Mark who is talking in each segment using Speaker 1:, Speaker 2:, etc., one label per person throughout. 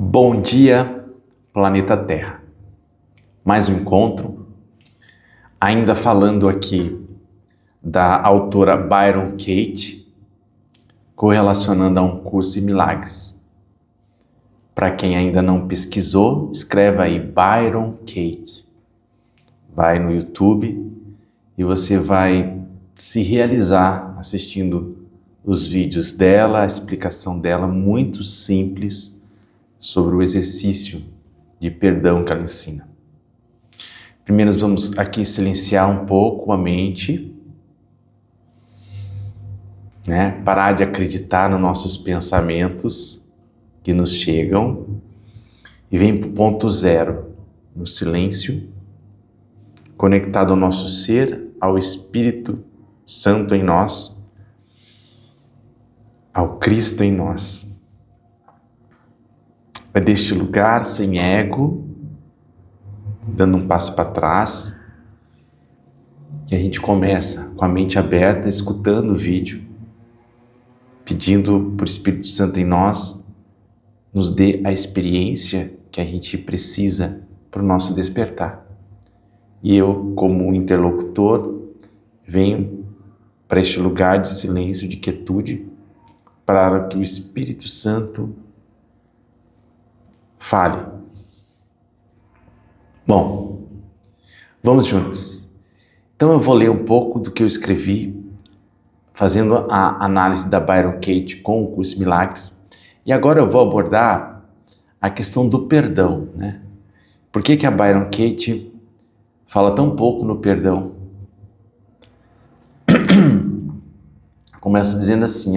Speaker 1: Bom dia, planeta Terra. Mais um encontro, ainda falando aqui da autora Byron Katie, correlacionando a um curso em milagres. Para quem ainda não pesquisou, escreva aí Byron Katie. Vai no YouTube e você vai se realizar assistindo os vídeos dela, a explicação dela muito simples sobre o exercício de perdão que ela ensina. Primeiro nós vamos aqui silenciar um pouco a mente, parar de acreditar nos nossos pensamentos que nos chegam e vem para o ponto zero, no silêncio, conectado ao nosso ser, ao Espírito Santo em nós, ao Cristo em nós. É deste lugar, sem ego, dando um passo para trás, que a gente começa com a mente aberta, escutando o vídeo, pedindo para o Espírito Santo em nós, nos dê a experiência que a gente precisa para o nosso despertar. E eu, como interlocutor, venho para este lugar de silêncio, de quietude, para que o Espírito Santo fale. Bom, vamos juntos. Então eu vou ler um pouco do que eu escrevi, fazendo a análise da Byron Katie com o curso Milagres. E agora eu vou abordar a questão do perdão, Por que a Byron Katie fala tão pouco no perdão? Começa dizendo assim,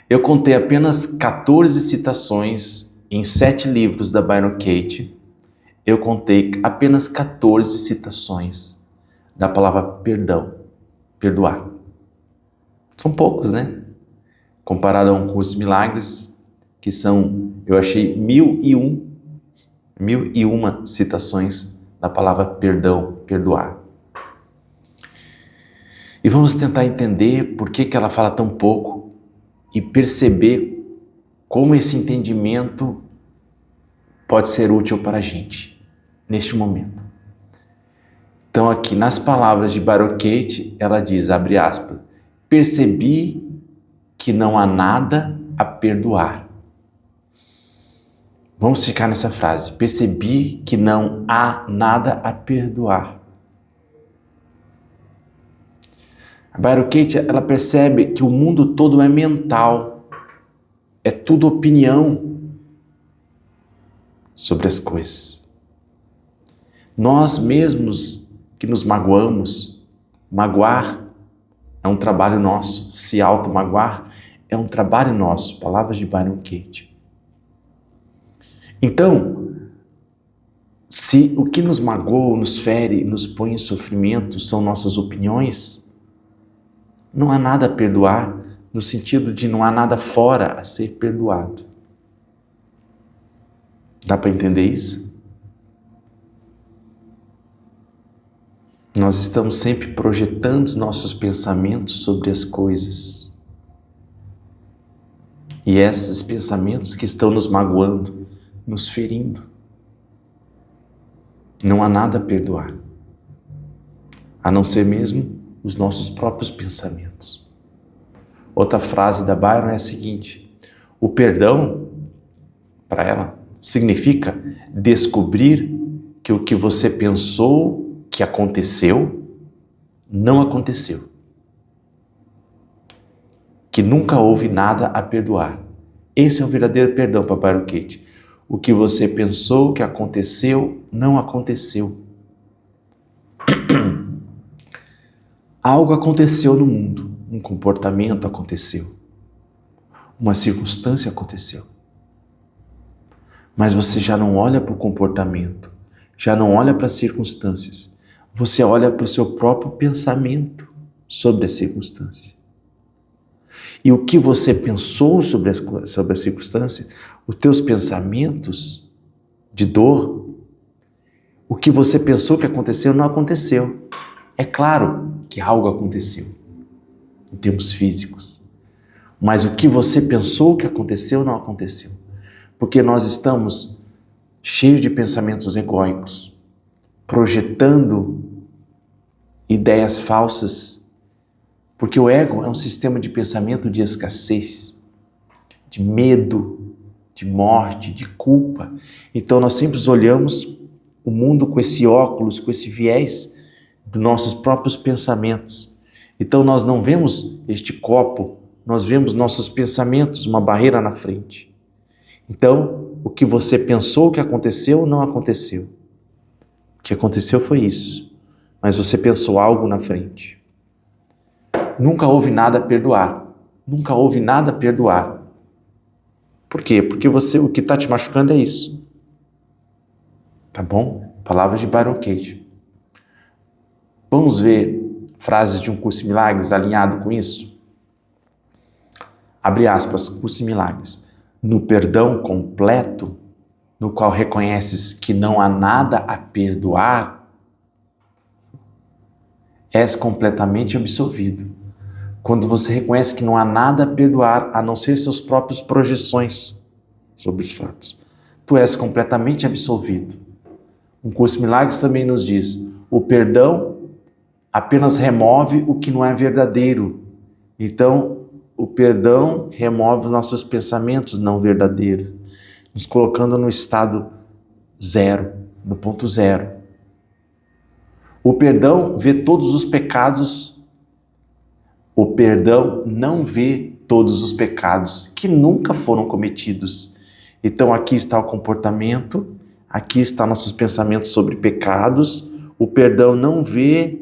Speaker 1: eu contei apenas 14 citações em 7 livros da Byron Katie. Eu contei apenas 14 citações da palavra perdão, perdoar. São poucos, Comparado a um curso de milagres, que são, eu achei 1001 citações da palavra perdão, perdoar. E vamos tentar entender por que ela fala tão pouco e perceber como esse entendimento pode ser útil para a gente neste momento. Então aqui nas palavras de Byron Katie, ela diz, abre aspas, percebi que não há nada a perdoar. Vamos ficar nessa frase, percebi que não há nada a perdoar. A Byron Katie, ela percebe que o mundo todo é mental, é tudo opinião sobre as coisas. Nós mesmos que nos magoamos, magoar é um trabalho nosso, se auto-magoar é um trabalho nosso, palavras de Byron Katie. Então, se o que nos magoa, nos fere, nos põe em sofrimento são nossas opiniões, não há nada a perdoar, no sentido de não há nada fora a ser perdoado. Dá para entender isso? Nós estamos sempre projetando os nossos pensamentos sobre as coisas. E esses pensamentos que estão nos magoando, nos ferindo. Não há nada a perdoar, a não ser mesmo os nossos próprios pensamentos. Outra frase da Byron é a seguinte, o perdão, para ela, significa descobrir que o que você pensou que aconteceu, não aconteceu. Que nunca houve nada a perdoar. Esse é o verdadeiro perdão para Byron Katie. O que você pensou que aconteceu, não aconteceu. Algo aconteceu no mundo, um comportamento aconteceu, uma circunstância aconteceu. Mas você já não olha para o comportamento, já não olha para as circunstâncias, você olha para o seu próprio pensamento sobre a circunstância. E o que você pensou sobre a circunstância, os teus pensamentos de dor, o que você pensou que aconteceu, não aconteceu. É claro que algo aconteceu, em termos físicos. Mas o que você pensou que aconteceu, não aconteceu. Porque nós estamos cheios de pensamentos egóicos, projetando ideias falsas, porque o ego é um sistema de pensamento de escassez, de medo, de morte, de culpa. Então nós sempre olhamos o mundo com esse óculos, com esse viés dos nossos próprios pensamentos. Então nós não vemos este copo, nós vemos nossos pensamentos, uma barreira na frente. Então, o que você pensou que aconteceu, não aconteceu. O que aconteceu foi isso, mas você pensou algo na frente. Nunca houve nada a perdoar. Nunca houve nada a perdoar. Por quê? Porque o que está te machucando é isso. Tá bom? Palavras de Byron Katie. Vamos ver frases de um Curso em Milagres alinhado com isso? Abre aspas, Curso em Milagres. No perdão completo, no qual reconheces que não há nada a perdoar, és completamente absolvido. Quando você reconhece que não há nada a perdoar, a não ser suas próprias projeções sobre os fatos, tu és completamente absolvido. Um Curso em Milagres também nos diz, o perdão apenas remove o que não é verdadeiro. Então, o perdão remove os nossos pensamentos não verdadeiros, nos colocando no estado zero, no ponto zero. O perdão vê todos os pecados. O perdão não vê todos os pecados que nunca foram cometidos. Então aqui está o comportamento, aqui está nossos pensamentos sobre pecados. O perdão não vê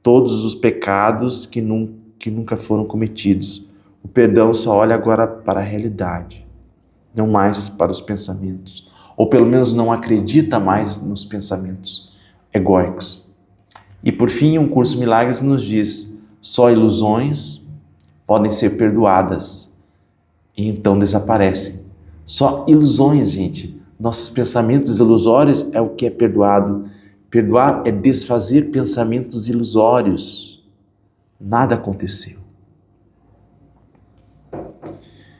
Speaker 1: todos os pecados que nunca foram cometidos. O perdão só olha agora para a realidade, não mais para os pensamentos. Ou pelo menos não acredita mais nos pensamentos egóicos. E por fim, um Curso em Milagres nos diz, só ilusões podem ser perdoadas e então desaparecem. Só ilusões, gente. Nossos pensamentos ilusórios é o que é perdoado. Perdoar é desfazer pensamentos ilusórios. Nada aconteceu.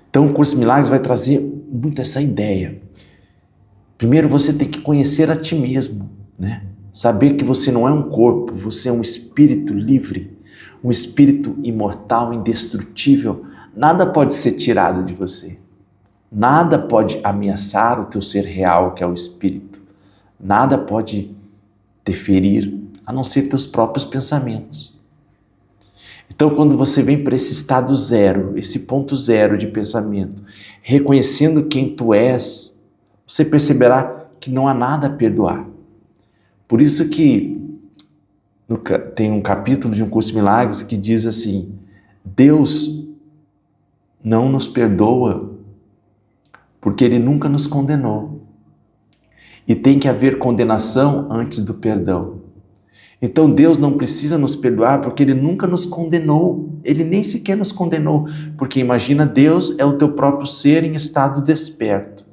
Speaker 1: Então o Curso em Milagres vai trazer muito essa ideia. Primeiro você tem que conhecer a ti mesmo, né? Saber que você não é um corpo, você é um espírito livre, um espírito imortal, indestrutível. Nada pode ser tirado de você. Nada pode ameaçar o teu ser real, que é o espírito. Nada pode te ferir, a não ser teus próprios pensamentos. Então, quando você vem para esse estado zero, esse ponto zero de pensamento, reconhecendo quem tu és, você perceberá que não há nada a perdoar. Por isso que tem um capítulo de um Curso em Milagres que diz assim, Deus não nos perdoa porque Ele nunca nos condenou. E tem que haver condenação antes do perdão. Então Deus não precisa nos perdoar porque Ele nunca nos condenou. Ele nem sequer nos condenou. Porque imagina, Deus é o teu próprio ser em estado desperto.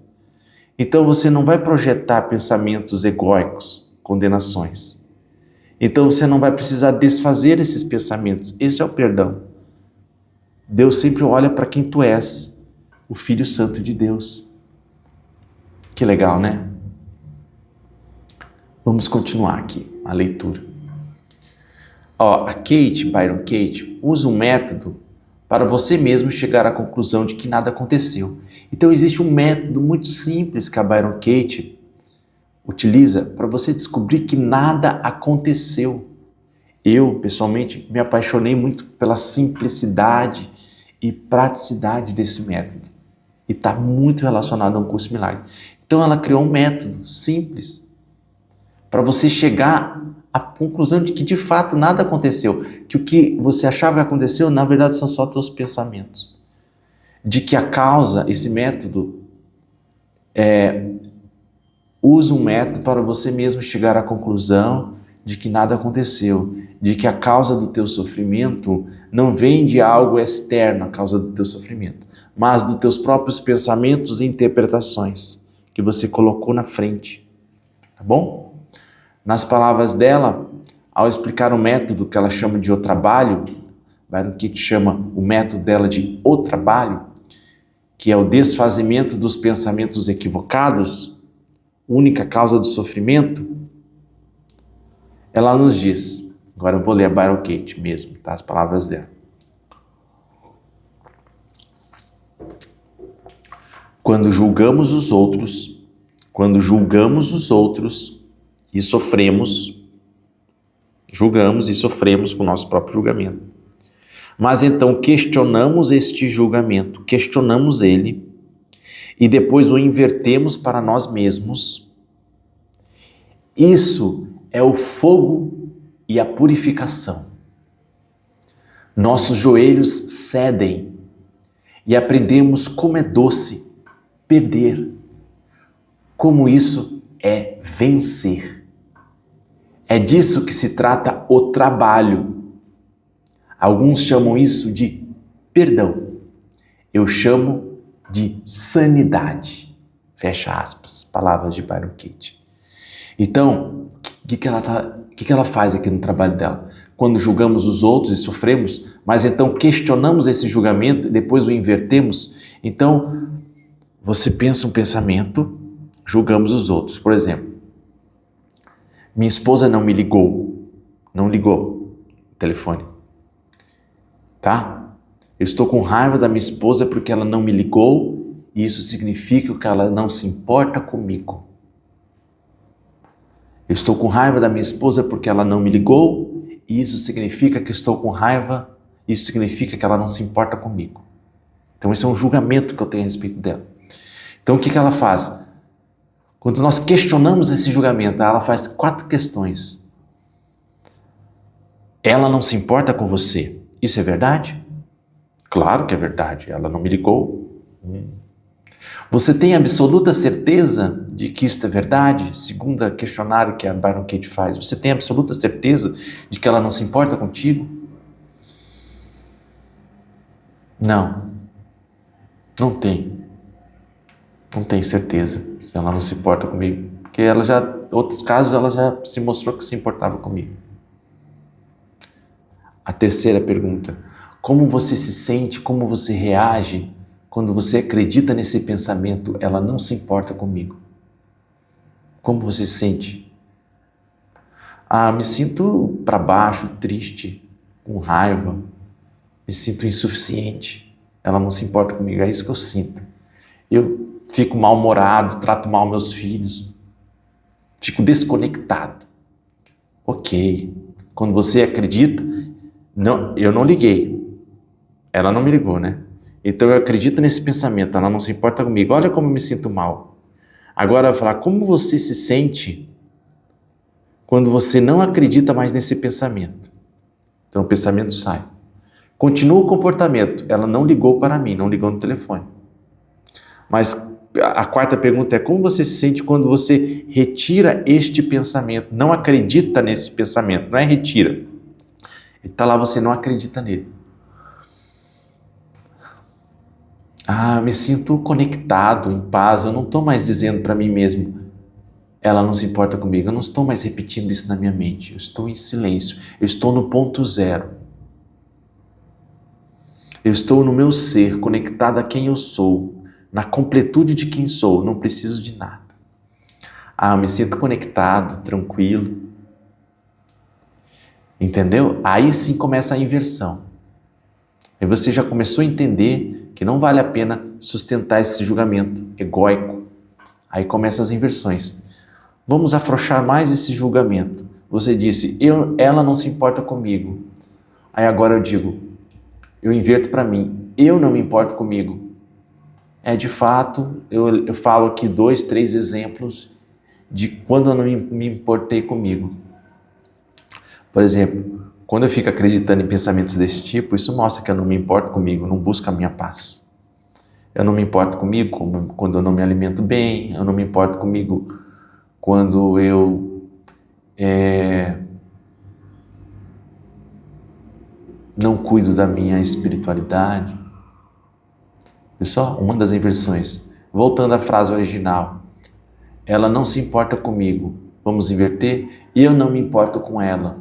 Speaker 1: Então você não vai projetar pensamentos egóicos, condenações. Então você não vai precisar desfazer esses pensamentos. Esse é o perdão. Deus sempre olha para quem tu és, o Filho Santo de Deus. Que legal, né? Vamos continuar aqui a leitura. A Byron Katie, usa um método para você mesmo chegar à conclusão de que nada aconteceu. Então existe um método muito simples que a Byron Katie utiliza para você descobrir que nada aconteceu. Eu, pessoalmente, me apaixonei muito pela simplicidade e praticidade desse método. E está muito relacionado a um Curso em Milagres. Então ela criou um método simples para você chegar à conclusão de que de fato nada aconteceu. Que o que você achava que aconteceu, na verdade, são só teus pensamentos. De que a causa, esse método, usa um método para você mesmo chegar à conclusão de que nada aconteceu, de que a causa do teu sofrimento não vem de algo externo, a causa do teu sofrimento, mas dos teus próprios pensamentos e interpretações que você colocou na frente, tá bom? Nas palavras dela, ao explicar o método que ela chama de o trabalho, Byron Katie chama o método dela de o trabalho, que é o desfazimento dos pensamentos equivocados, única causa do sofrimento, ela nos diz, agora eu vou ler a Byron Katie mesmo, tá? As palavras dela. Quando julgamos os outros e julgamos e sofremos com o nosso próprio julgamento. Mas então questionamos este julgamento, questionamos ele e depois o invertemos para nós mesmos. Isso é o fogo e a purificação. Nossos joelhos cedem e aprendemos como é doce perder, como isso é vencer. É disso que se trata o trabalho. Alguns chamam isso de perdão. Eu chamo de sanidade. Fecha aspas. Palavras de Byron Katie. Então, o que ela faz aqui no trabalho dela? Quando julgamos os outros e sofremos, mas então questionamos esse julgamento e depois o invertemos. Então, você pensa um pensamento, julgamos os outros. Por exemplo, minha esposa não me ligou. Não ligou o telefone. Tá? Eu estou com raiva da minha esposa porque ela não me ligou e isso significa que ela não se importa comigo. Eu estou com raiva da minha esposa porque ela não me ligou e isso significa que estou com raiva, isso significa que ela não se importa comigo. Então esse é um julgamento que eu tenho a respeito dela. Então o que ela faz? Quando nós questionamos esse julgamento, ela faz 4 questões. Ela não se importa com você. Isso é verdade? Claro que é verdade. Ela não me ligou. Você tem absoluta certeza de que isso é verdade? Segundo o questionário que a Byron Katie faz, você tem absoluta certeza de que ela não se importa contigo? Não. Não tem. Não tenho certeza se ela não se importa comigo. Porque outros casos, ela já se mostrou que se importava comigo. A terceira pergunta, como você se sente, como você reage quando você acredita nesse pensamento, ela não se importa comigo? Como você se sente? Me sinto para baixo, triste, com raiva, me sinto insuficiente, ela não se importa comigo, é isso que eu sinto. Eu fico mal-humorado, trato mal meus filhos, fico desconectado. Ok, quando você acredita, não, eu não liguei, ela não me ligou, né? Então eu acredito nesse pensamento, ela não se importa comigo, olha como eu me sinto mal. Agora eu vou falar, como você se sente quando você não acredita mais nesse pensamento? Então o pensamento sai. Continua o comportamento, ela não ligou para mim, não ligou no telefone. Mas a quarta pergunta é, como você se sente quando você retira este pensamento, não acredita nesse pensamento, não é retira. Ele está lá, você não acredita nele. Me sinto conectado, em paz, eu não estou mais dizendo para mim mesmo, ela não se importa comigo, eu não estou mais repetindo isso na minha mente, eu estou em silêncio, eu estou no ponto zero. Eu estou no meu ser, conectado a quem eu sou, na completude de quem sou, não preciso de nada. Eu me sinto conectado, tranquilo. Entendeu? Aí sim começa a inversão. Aí você já começou a entender que não vale a pena sustentar esse julgamento egóico. Aí começam as inversões. Vamos afrouxar mais esse julgamento. Você disse, ela não se importa comigo. Aí agora eu digo, eu inverto para mim, eu não me importo comigo. De fato, eu falo aqui 2, 3 exemplos de quando eu não me importei comigo. Por exemplo, quando eu fico acreditando em pensamentos desse tipo, isso mostra que eu não me importo comigo, não busco a minha paz. Eu não me importo comigo quando eu não me alimento bem, eu não me importo comigo quando eu não cuido da minha espiritualidade. Pessoal, uma das inversões. Voltando à frase original. Ela não se importa comigo. Vamos inverter? Eu não me importo com ela.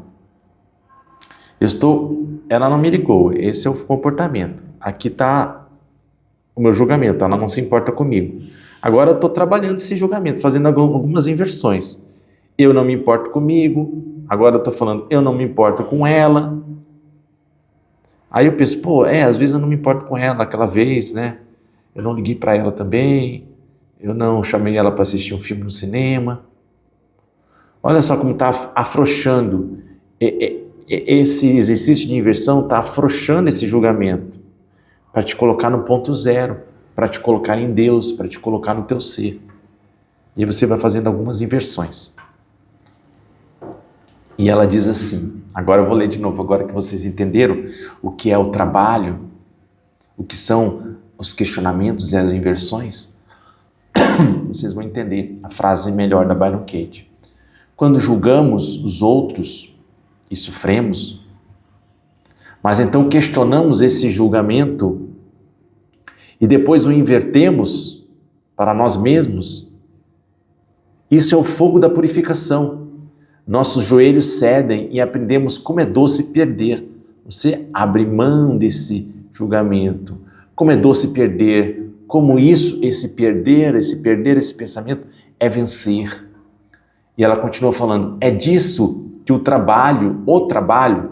Speaker 1: Ela não me ligou. Esse é o comportamento. Aqui está o meu julgamento, ela não se importa comigo. Agora eu estou trabalhando esse julgamento, fazendo algumas inversões. Eu não me importo comigo, agora eu estou falando, eu não me importo com ela. Aí eu penso, às vezes eu não me importo com ela, aquela vez, né? Eu não liguei para ela também, eu não chamei ela para assistir um filme no cinema. Olha só como está afrouxando. Esse exercício de inversão está afrouxando esse julgamento para te colocar no ponto zero, para te colocar em Deus, para te colocar no teu ser. E aí você vai fazendo algumas inversões. E ela diz assim, agora eu vou ler de novo, agora que vocês entenderam o que é o trabalho, o que são os questionamentos e as inversões, vocês vão entender a frase melhor da Byron Katie. Quando julgamos os outros e sofremos, mas então questionamos esse julgamento e depois o invertemos para nós mesmos, isso é o fogo da purificação. Nossos joelhos cedem e aprendemos como é doce perder. Você abre mão desse julgamento. Como é doce perder. Como esse perder, esse pensamento é vencer. E ela continua falando, é disso que o trabalho,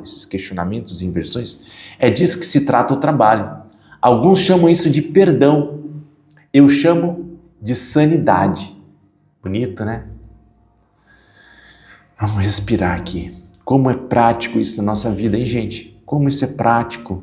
Speaker 1: esses questionamentos e inversões, é disso que se trata o trabalho. Alguns chamam isso de perdão. Eu chamo de sanidade. Bonito, né? Vamos respirar aqui. Como é prático isso na nossa vida, hein, gente? Como isso é prático.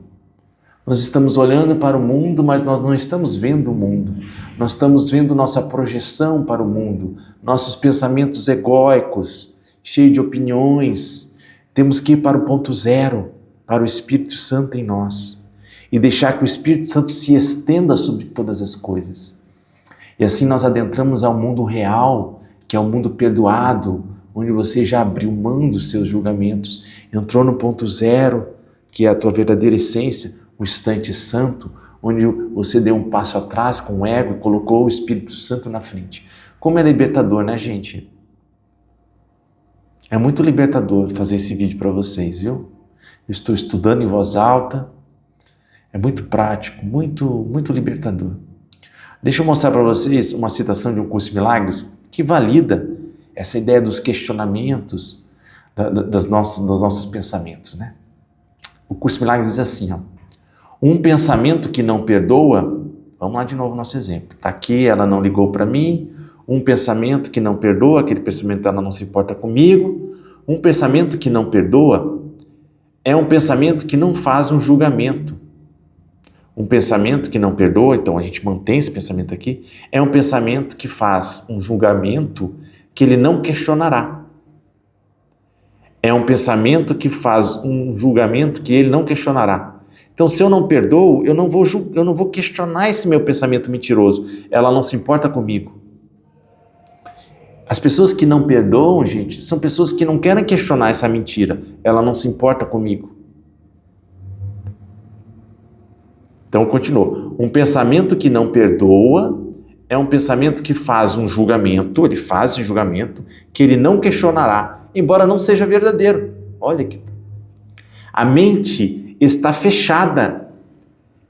Speaker 1: Nós estamos olhando para o mundo, mas nós não estamos vendo o mundo. Nós estamos vendo nossa projeção para o mundo, nossos pensamentos egóicos, cheios de opiniões. Temos que ir para o ponto zero, para o Espírito Santo em nós e deixar que o Espírito Santo se estenda sobre todas as coisas. E assim nós adentramos ao mundo real, que é o mundo perdoado, onde você já abriu mão dos seus julgamentos, entrou no ponto zero, que é a tua verdadeira essência, o instante santo, onde você deu um passo atrás com o ego e colocou o Espírito Santo na frente. Como é libertador, né, gente? É muito libertador fazer esse vídeo para vocês, viu? Eu estou estudando em voz alta, é muito prático, muito libertador. Deixa eu mostrar para vocês uma citação de um Curso em Milagres que valida essa ideia dos questionamentos dos nossos pensamentos, né? O Curso em Milagres diz assim, um pensamento que não perdoa, vamos lá de novo nosso exemplo, está aqui, ela não ligou para mim, um pensamento que não perdoa, aquele pensamento ela não se importa comigo, um pensamento que não perdoa é um pensamento que não faz um julgamento. Um pensamento que não perdoa, então a gente mantém esse pensamento aqui, é um pensamento que faz um julgamento que ele não questionará. É um pensamento que faz um julgamento que ele não questionará. Então, se eu não perdoo, eu não vou questionar esse meu pensamento mentiroso. Ela não se importa comigo. As pessoas que não perdoam, gente, são pessoas que não querem questionar essa mentira. Ela não se importa comigo. Então, continua. Um pensamento que não perdoa é um pensamento que faz um julgamento, ele faz esse julgamento, que ele não questionará, embora não seja verdadeiro. Olha que... A mente está fechada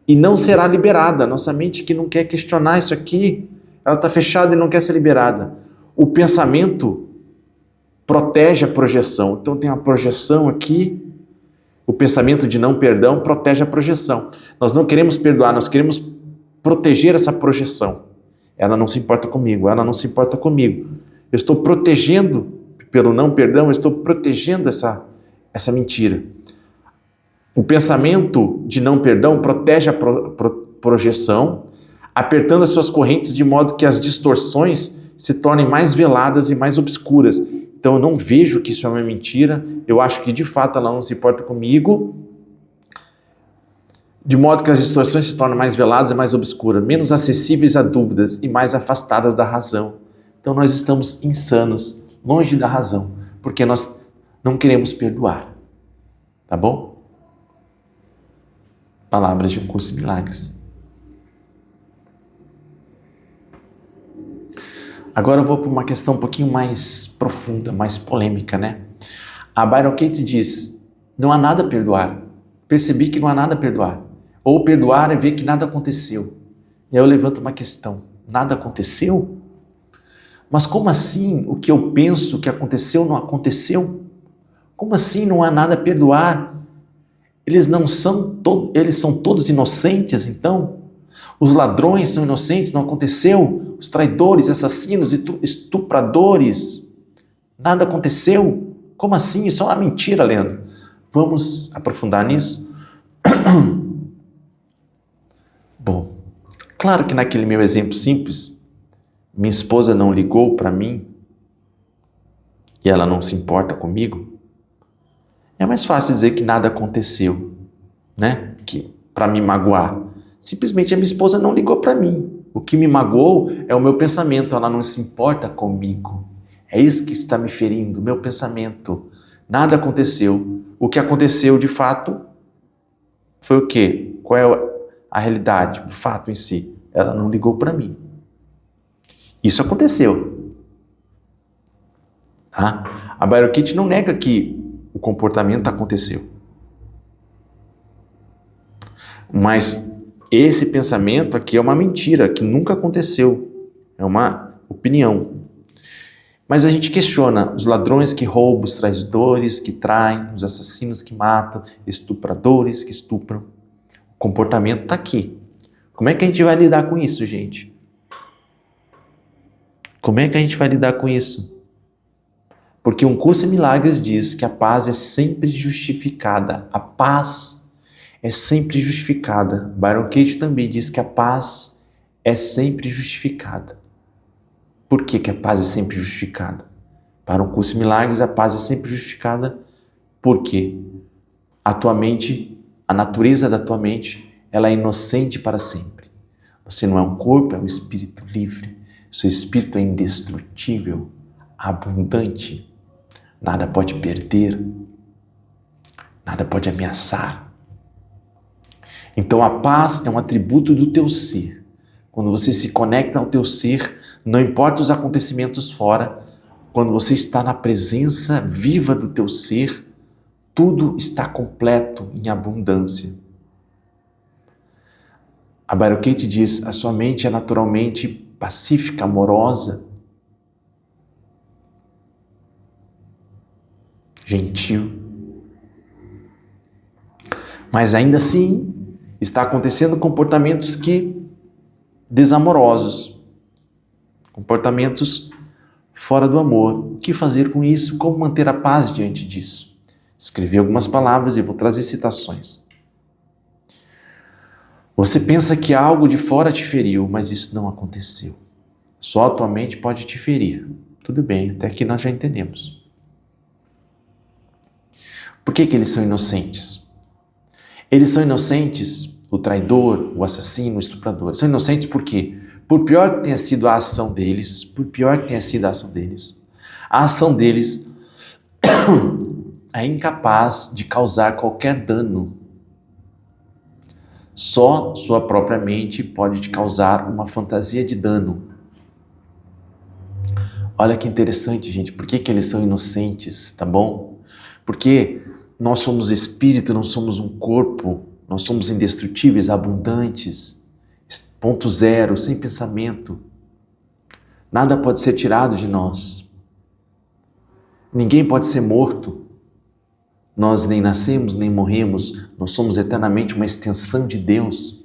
Speaker 1: e não será liberada. Nossa mente que não quer questionar isso aqui, ela está fechada e não quer ser liberada. O pensamento protege a projeção. Então tem uma projeção aqui, o pensamento de não perdão protege a projeção. Nós não queremos perdoar, nós queremos proteger essa projeção. Ela não se importa comigo, ela não se importa comigo. Eu estou protegendo, pelo não perdão, eu estou protegendo essa mentira. O pensamento de não perdão protege a projeção, apertando as suas correntes de modo que as distorções se tornem mais veladas e mais obscuras. Então eu não vejo que isso é uma mentira, eu acho que de fato ela não se importa comigo, de modo que as distorções se tornam mais veladas e mais obscuras, menos acessíveis a dúvidas e mais afastadas da razão. Então nós estamos insanos, longe da razão, porque nós não queremos perdoar. Tá bom? Palavras de um Curso em Milagres. Agora eu vou para uma questão um pouquinho mais profunda, mais polêmica, né? A Byron Katie diz, não há nada a perdoar. Percebi que não há nada a perdoar. Ou perdoar é ver que nada aconteceu. E aí eu levanto uma questão: nada aconteceu? Mas como assim o que eu penso que aconteceu não aconteceu? Como assim não há nada a perdoar? Eles são todos inocentes, então? Os ladrões são inocentes, não aconteceu? Os traidores, assassinos, estupradores, nada aconteceu? Como assim? Isso é uma mentira, Leandro. Vamos aprofundar nisso? Bom, claro que naquele meu exemplo simples, minha esposa não ligou para mim e ela não se importa comigo. É mais fácil dizer que nada aconteceu, né? Que para me magoar. Simplesmente a minha esposa não ligou para mim. O que me magoou é o meu pensamento, ela não se importa comigo. É isso que está me ferindo, o meu pensamento. Nada aconteceu. O que aconteceu de fato foi o quê? Qual é a realidade, o fato em si? Ela não ligou para mim. Isso aconteceu. Tá? A Byron Katie não nega que o comportamento aconteceu. Mas esse pensamento aqui é uma mentira, que nunca aconteceu. É uma opinião. Mas a gente questiona os ladrões que roubam, os traidores que traem, os assassinos que matam, estupradores que estupram. O comportamento está aqui. Como é que a gente vai lidar com isso, gente? Como é que a gente vai lidar com isso? Porque um curso em milagres diz que a paz é sempre justificada. A paz é sempre justificada. Byron Katie também diz que a paz é sempre justificada. Por que a paz é sempre justificada? Para um curso em milagres, a paz é sempre justificada porque a tua mente, a natureza da tua mente, ela é inocente para sempre. Você não é um corpo, é um espírito livre. Seu espírito é indestrutível, abundante. Nada pode perder, nada pode ameaçar. Então a paz é um atributo do teu ser. Quando você se conecta ao teu ser, não importa os acontecimentos fora, quando você está na presença viva do teu ser, tudo está completo em abundância. A Byron Katie diz, a sua mente é naturalmente pacífica, amorosa, gentil. Mas ainda assim, está acontecendo comportamentos desamorosos, comportamentos fora do amor. O que fazer com isso? Como manter a paz diante disso? Escrevi algumas palavras e vou trazer citações. Você pensa que algo de fora te feriu, mas isso não aconteceu. Só a tua mente pode te ferir. Tudo bem, até aqui nós já entendemos. Por que eles são inocentes? Eles são inocentes, o traidor, o assassino, o estuprador. São inocentes por quê? Por pior que tenha sido a ação deles, a ação deles é incapaz de causar qualquer dano. Só sua própria mente pode te causar uma fantasia de dano. Olha que interessante, gente. Por que eles são inocentes, tá bom? Porque nós somos espírito, não somos um corpo. Nós somos indestrutíveis, abundantes. Ponto zero, sem pensamento. Nada pode ser tirado de nós. Ninguém pode ser morto. Nós nem nascemos, nem morremos. Nós somos eternamente uma extensão de Deus.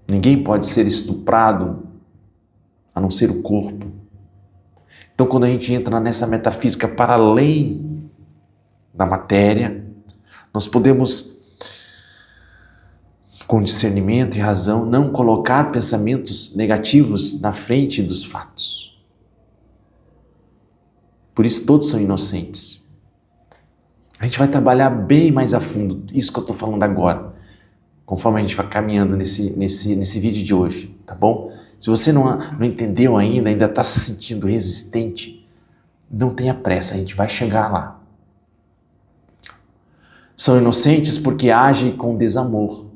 Speaker 1: Ninguém pode ser estuprado, a não ser o corpo. Então, quando a gente entra nessa metafísica para além da matéria, nós podemos, com discernimento e razão, não colocar pensamentos negativos na frente dos fatos. Por isso todos são inocentes. A gente vai trabalhar bem mais a fundo isso que eu estou falando agora, conforme a gente vai caminhando nesse vídeo de hoje, tá bom? Se você não entendeu ainda está se sentindo resistente, não tenha pressa, a gente vai chegar lá. São inocentes porque agem com desamor.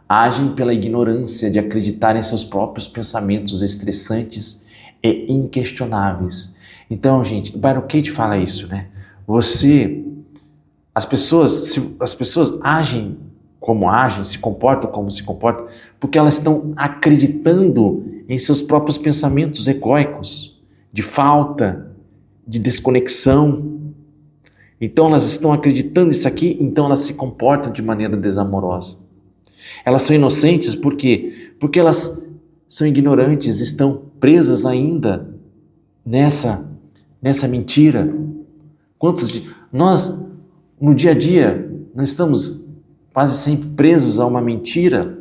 Speaker 1: Agem pela ignorância de acreditar em seus próprios pensamentos estressantes e inquestionáveis. Então, gente, Byron Katie fala isso, né? As pessoas agem como agem, se comportam como se comportam, porque elas estão acreditando em seus próprios pensamentos egóicos, de falta, de desconexão. Então elas estão acreditando nisso aqui, então elas se comportam de maneira desamorosa. Elas são inocentes por quê? Porque elas são ignorantes, estão presas ainda nessa mentira. Quantos de nós, no dia a dia, não estamos quase sempre presos a uma mentira?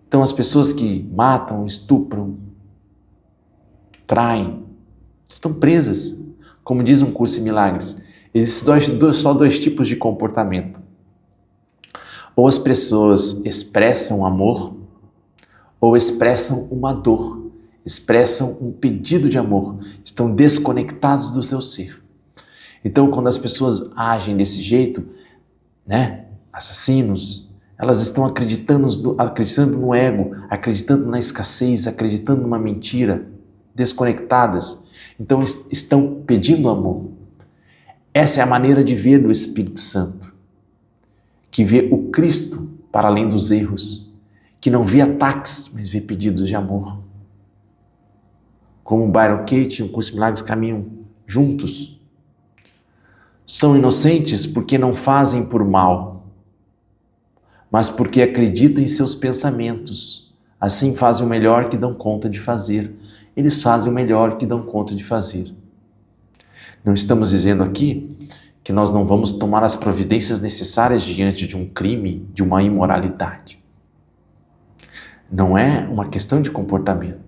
Speaker 1: Então as pessoas que matam, estupram, traem, estão presas. Como diz um curso em milagres, existem só dois tipos de comportamento. Ou as pessoas expressam amor, ou expressam uma dor, expressam um pedido de amor, estão desconectados do seu ser. Então, quando as pessoas agem desse jeito, assassinos, elas estão acreditando no ego, acreditando na escassez, acreditando numa mentira, desconectadas. Então, estão pedindo amor. Essa é a maneira de ver do Espírito Santo, que vê o Cristo para além dos erros, que não vê ataques, mas vê pedidos de amor. Como Byron Katie e o Curso de Milagres caminham juntos. São inocentes porque não fazem por mal, mas porque acreditam em seus pensamentos. Assim fazem o melhor que dão conta de fazer. Eles fazem o melhor que dão conta de fazer. Não estamos dizendo aqui que nós não vamos tomar as providências necessárias diante de um crime, de uma imoralidade. Não é uma questão de comportamento.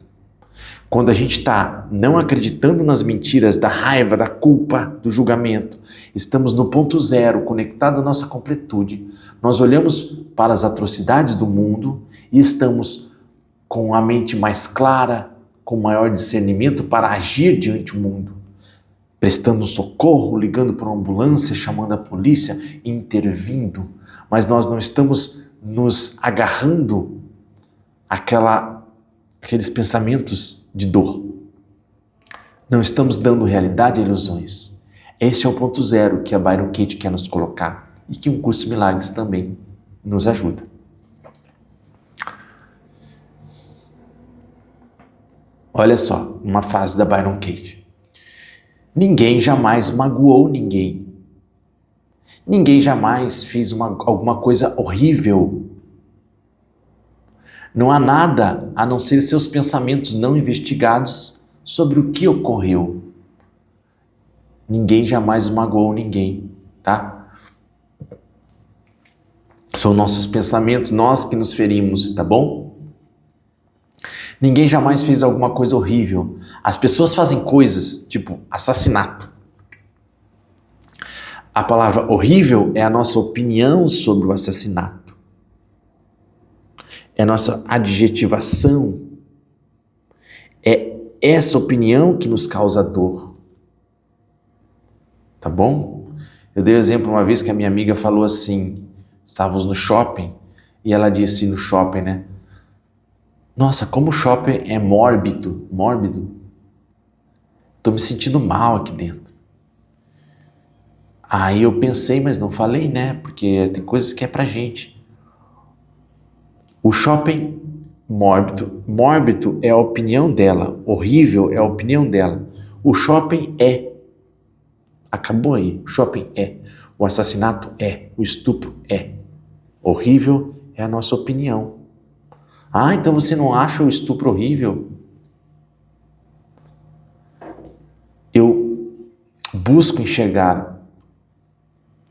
Speaker 1: Quando a gente está não acreditando nas mentiras da raiva, da culpa, do julgamento, estamos no ponto zero, conectado à nossa completude. Nós olhamos para as atrocidades do mundo e estamos com a mente mais clara, com maior discernimento para agir diante do mundo, prestando socorro, ligando para uma ambulância, chamando a polícia, intervindo. Mas nós não estamos nos agarrando aqueles pensamentos de dor. Não estamos dando realidade a ilusões. Esse é o ponto zero que a Byron Katie quer nos colocar e que um curso de milagres também nos ajuda. Olha só, uma frase da Byron Katie. Ninguém jamais magoou ninguém. Ninguém jamais fez alguma coisa horrível. Não há nada a não ser seus pensamentos não investigados sobre o que ocorreu. Ninguém jamais magoou ninguém, tá? São nossos pensamentos, nós que nos ferimos, tá bom? Ninguém jamais fez alguma coisa horrível. As pessoas fazem coisas tipo assassinato. A palavra horrível é a nossa opinião sobre o assassinato. É a nossa adjetivação. É essa opinião que nos causa dor. Tá bom? Eu dei um exemplo uma vez que a minha amiga falou assim, estávamos no shopping, e ela disse no shopping, né? Nossa, como o shopping é mórbido. Tô me sentindo mal aqui dentro. Aí eu pensei, mas não falei, né? Porque tem coisas que é pra gente. O shopping mórbido é a opinião dela, horrível é a opinião dela. O shopping é. Acabou aí. O shopping é. O assassinato é. O estupro é. Horrível é a nossa opinião. Ah, então você não acha o estupro horrível? Eu busco enxergar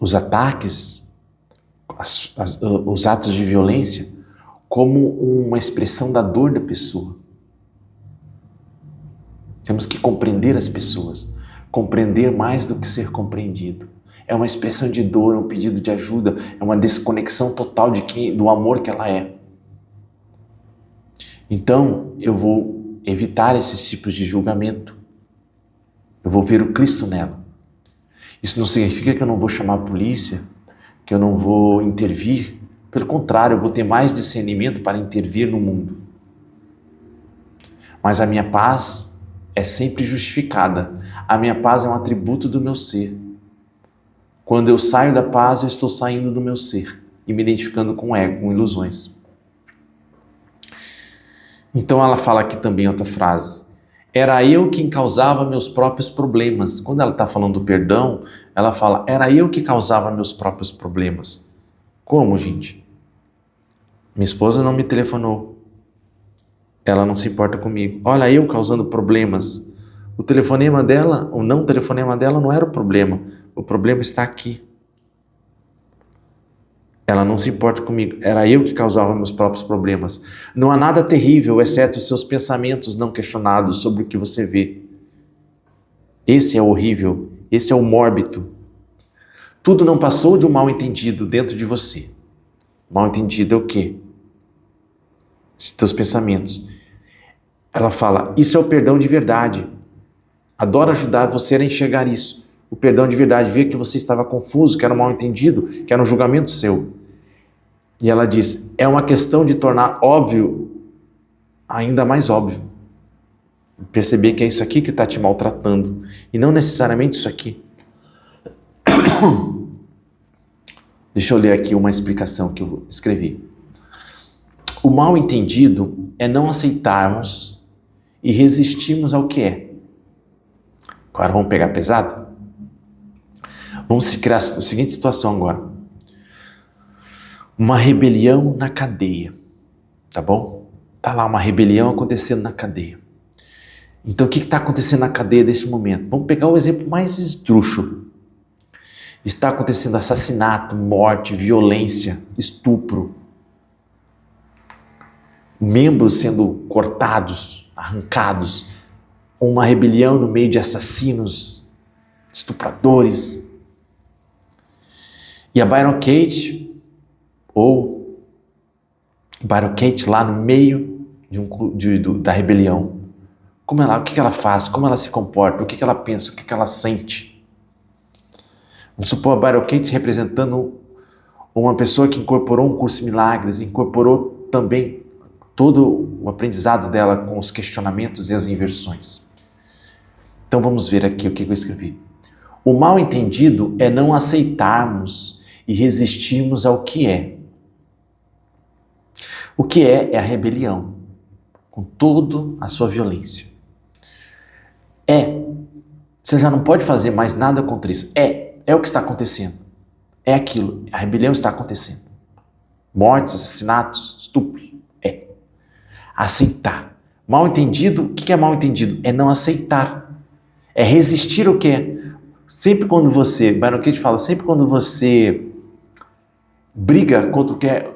Speaker 1: os ataques, os atos de violência como uma expressão da dor da pessoa. Temos que compreender as pessoas, compreender mais do que ser compreendido. É uma expressão de dor, é um pedido de ajuda, é uma desconexão total do amor que ela é. Então, eu vou evitar esses tipos de julgamento. Eu vou ver o Cristo nela. Isso não significa que eu não vou chamar a polícia, que eu não vou intervir. Pelo contrário, eu vou ter mais discernimento para intervir no mundo. Mas a minha paz é sempre justificada. A minha paz é um atributo do meu ser. Quando eu saio da paz, eu estou saindo do meu ser. e me identificando com o ego, com ilusões. Então ela fala aqui também outra frase. Era eu quem causava meus próprios problemas. Quando ela está falando do perdão, ela fala, era eu que causava meus próprios problemas. Como, gente? Minha esposa não me telefonou. Ela não se importa comigo. Olha, eu causando problemas. O telefonema dela, o não telefonema dela não era o problema. O problema está aqui. Ela não se importa comigo. Era eu que causava meus próprios problemas. Não há nada terrível, exceto os seus pensamentos não questionados sobre o que você vê. Esse é o horrível. Esse é o mórbido. Tudo não passou de um mal-entendido dentro de você. Mal-entendido é o quê? Esses teus pensamentos. Ela fala, isso é o perdão de verdade. Adoro ajudar você a enxergar isso. O perdão de verdade, ver que você estava confuso, que era um mal-entendido, que era um julgamento seu. E ela diz, é uma questão de tornar óbvio ainda mais óbvio. Perceber que é isso aqui que está te maltratando e não necessariamente isso aqui. Deixa eu ler aqui uma explicação que eu escrevi. O mal-entendido é não aceitarmos e resistirmos ao que é. Agora vamos pegar pesado? Vamos criar a seguinte situação agora. Uma rebelião na cadeia, tá bom? Tá lá uma rebelião acontecendo na cadeia. Então o que está acontecendo na cadeia nesse momento? Vamos pegar o exemplo mais esdrúxulo. Está acontecendo assassinato, morte, violência, estupro. Membros sendo cortados, arrancados. Uma rebelião no meio de assassinos, estupradores. E a Byron Katie, ou Byron Katie lá no meio da rebelião. O que ela faz, como ela se comporta, o que ela pensa, o que ela sente. Vamos supor a Byron Katie representando uma pessoa que incorporou um curso de milagres, incorporou também todo o aprendizado dela com os questionamentos e as inversões. Então vamos ver aqui o que eu escrevi. O mal-entendido é não aceitarmos e resistirmos ao que é. O que é a rebelião, com toda a sua violência. Você já não pode fazer mais nada contra isso. É o que está acontecendo. É aquilo, a rebelião está acontecendo. Mortes, assassinatos, estupros. Aceitar. Mal-entendido, o que é mal-entendido? É não aceitar. É resistir o quê? Sempre quando você, Byron Katie fala, sempre quando você briga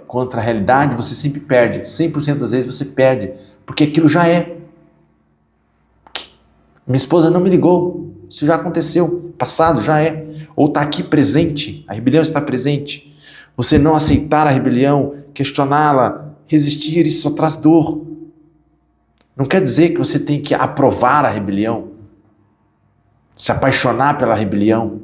Speaker 1: contra a realidade, você sempre perde. 100% das vezes você perde, porque aquilo já é. Minha esposa não me ligou, isso já aconteceu, passado já é. Ou está aqui presente, a rebelião está presente. Você não aceitar a rebelião, questioná-la, resistir, isso só traz dor. Não quer dizer que você tem que aprovar a rebelião, se apaixonar pela rebelião.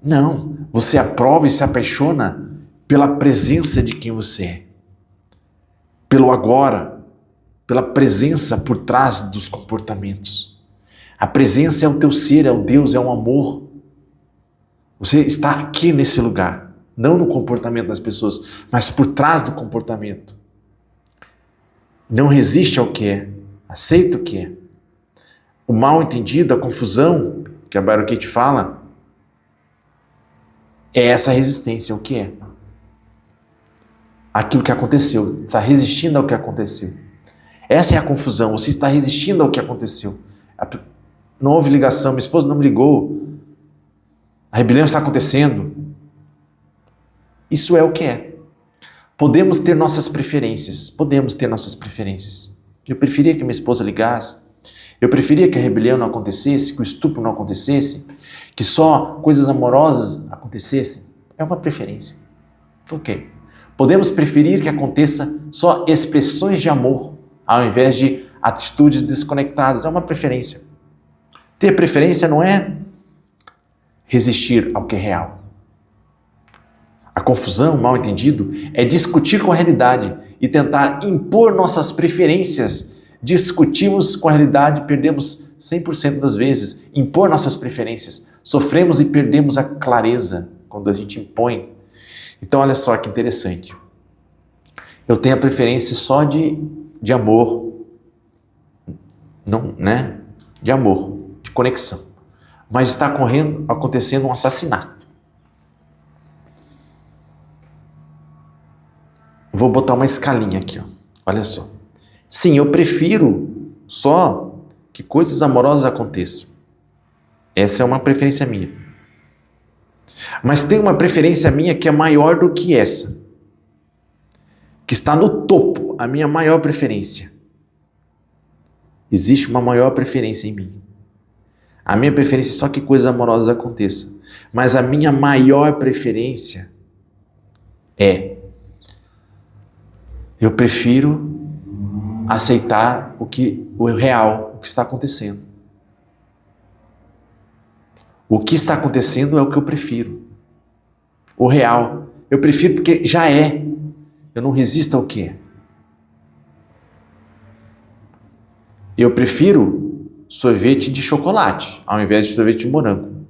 Speaker 1: Não, você aprova e se apaixona pela presença de quem você é, pelo agora, pela presença por trás dos comportamentos. A presença é o teu ser, é o Deus, é o amor. Você está aqui nesse lugar, não no comportamento das pessoas, mas por trás do comportamento. Não resiste ao que é, aceita o que é. O mal-entendido, a confusão que a Byron Katie fala, é essa resistência ao que é. Aquilo que aconteceu, está resistindo ao que aconteceu. Essa é a confusão, você está resistindo ao que aconteceu. Não houve ligação, minha esposa não me ligou, a rebelião está acontecendo. Isso é o que é. Podemos ter nossas preferências. Eu preferia que minha esposa ligasse. Eu preferia que a rebelião não acontecesse, que o estupro não acontecesse, que só coisas amorosas acontecessem. É uma preferência. Ok. Podemos preferir que aconteça só expressões de amor, ao invés de atitudes desconectadas. É uma preferência. Ter preferência não é resistir ao que é real. A confusão, o mal-entendido, é discutir com a realidade e tentar impor nossas preferências. Discutimos com a realidade e perdemos 100% das vezes. Impor nossas preferências. Sofremos e perdemos a clareza quando a gente impõe. Então, olha só que interessante. Eu tenho a preferência só de amor, não, né? De amor, de conexão. Mas está acontecendo um assassinato. Vou botar uma escalinha aqui, ó. Olha só. Sim, eu prefiro só que coisas amorosas aconteçam. Essa é uma preferência minha. Mas tem uma preferência minha que é maior do que essa. Que está no topo, a minha maior preferência. Existe uma maior preferência em mim. A minha preferência é só que coisas amorosas aconteçam. Mas a minha maior preferência é: eu prefiro aceitar o real, o que está acontecendo. O que está acontecendo é o que eu prefiro. O real. Eu prefiro porque já é. Eu não resisto ao que é. Eu prefiro sorvete de chocolate ao invés de sorvete de morango.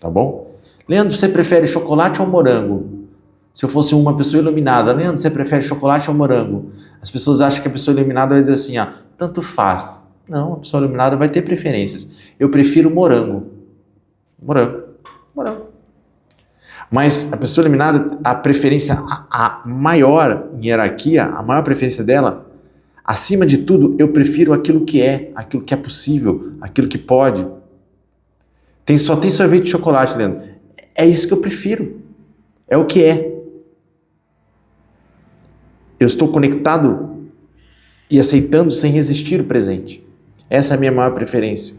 Speaker 1: Tá bom? Leandro, você prefere chocolate ou morango? Se eu fosse uma pessoa iluminada, Leandro, você prefere chocolate ou morango? As pessoas acham que a pessoa iluminada vai dizer assim, ah, tanto faz. Não, a pessoa iluminada vai ter preferências. Eu prefiro morango. Morango. Mas a pessoa iluminada, a preferência, a maior em hierarquia, a maior preferência dela, acima de tudo, eu prefiro aquilo que é possível, aquilo que pode. Só tem sorvete de chocolate, Leandro. É isso que eu prefiro. É o que é. Eu estou conectado e aceitando sem resistir o presente. Essa é a minha maior preferência.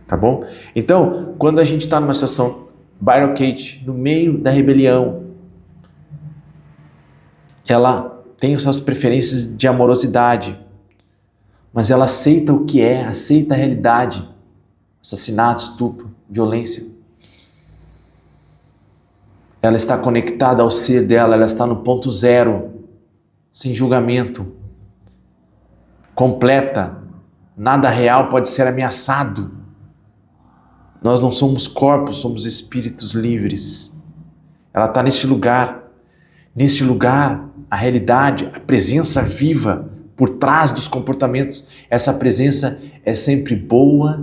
Speaker 1: Tá bom? Então, quando a gente está numa situação Byron Katie, no meio da rebelião, ela tem as suas preferências de amorosidade, mas ela aceita o que é, aceita a realidade. Assassinato, estupro, violência. Ela está conectada ao ser dela, ela está no ponto zero, sem julgamento, completa. Nada real pode ser ameaçado. Nós não somos corpos, somos espíritos livres. Ela está neste lugar. Neste lugar, a realidade, a presença viva por trás dos comportamentos, essa presença é sempre boa,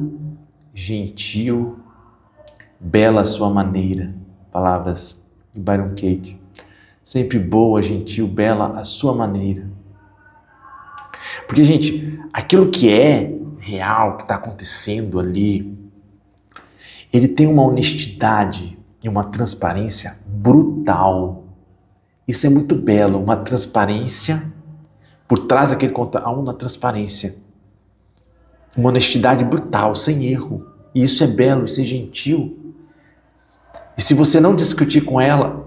Speaker 1: gentil, bela à sua maneira. Palavras de Byron Katie. Sempre boa, gentil, bela à sua maneira. Porque, gente, aquilo que é real, que está acontecendo ali, ele tem uma honestidade e uma transparência brutal. Isso é muito belo, uma transparência, por trás daquele conteúdo, há uma transparência. Uma honestidade brutal, sem erro. E isso é belo, isso é gentil. E se você não discutir com ela,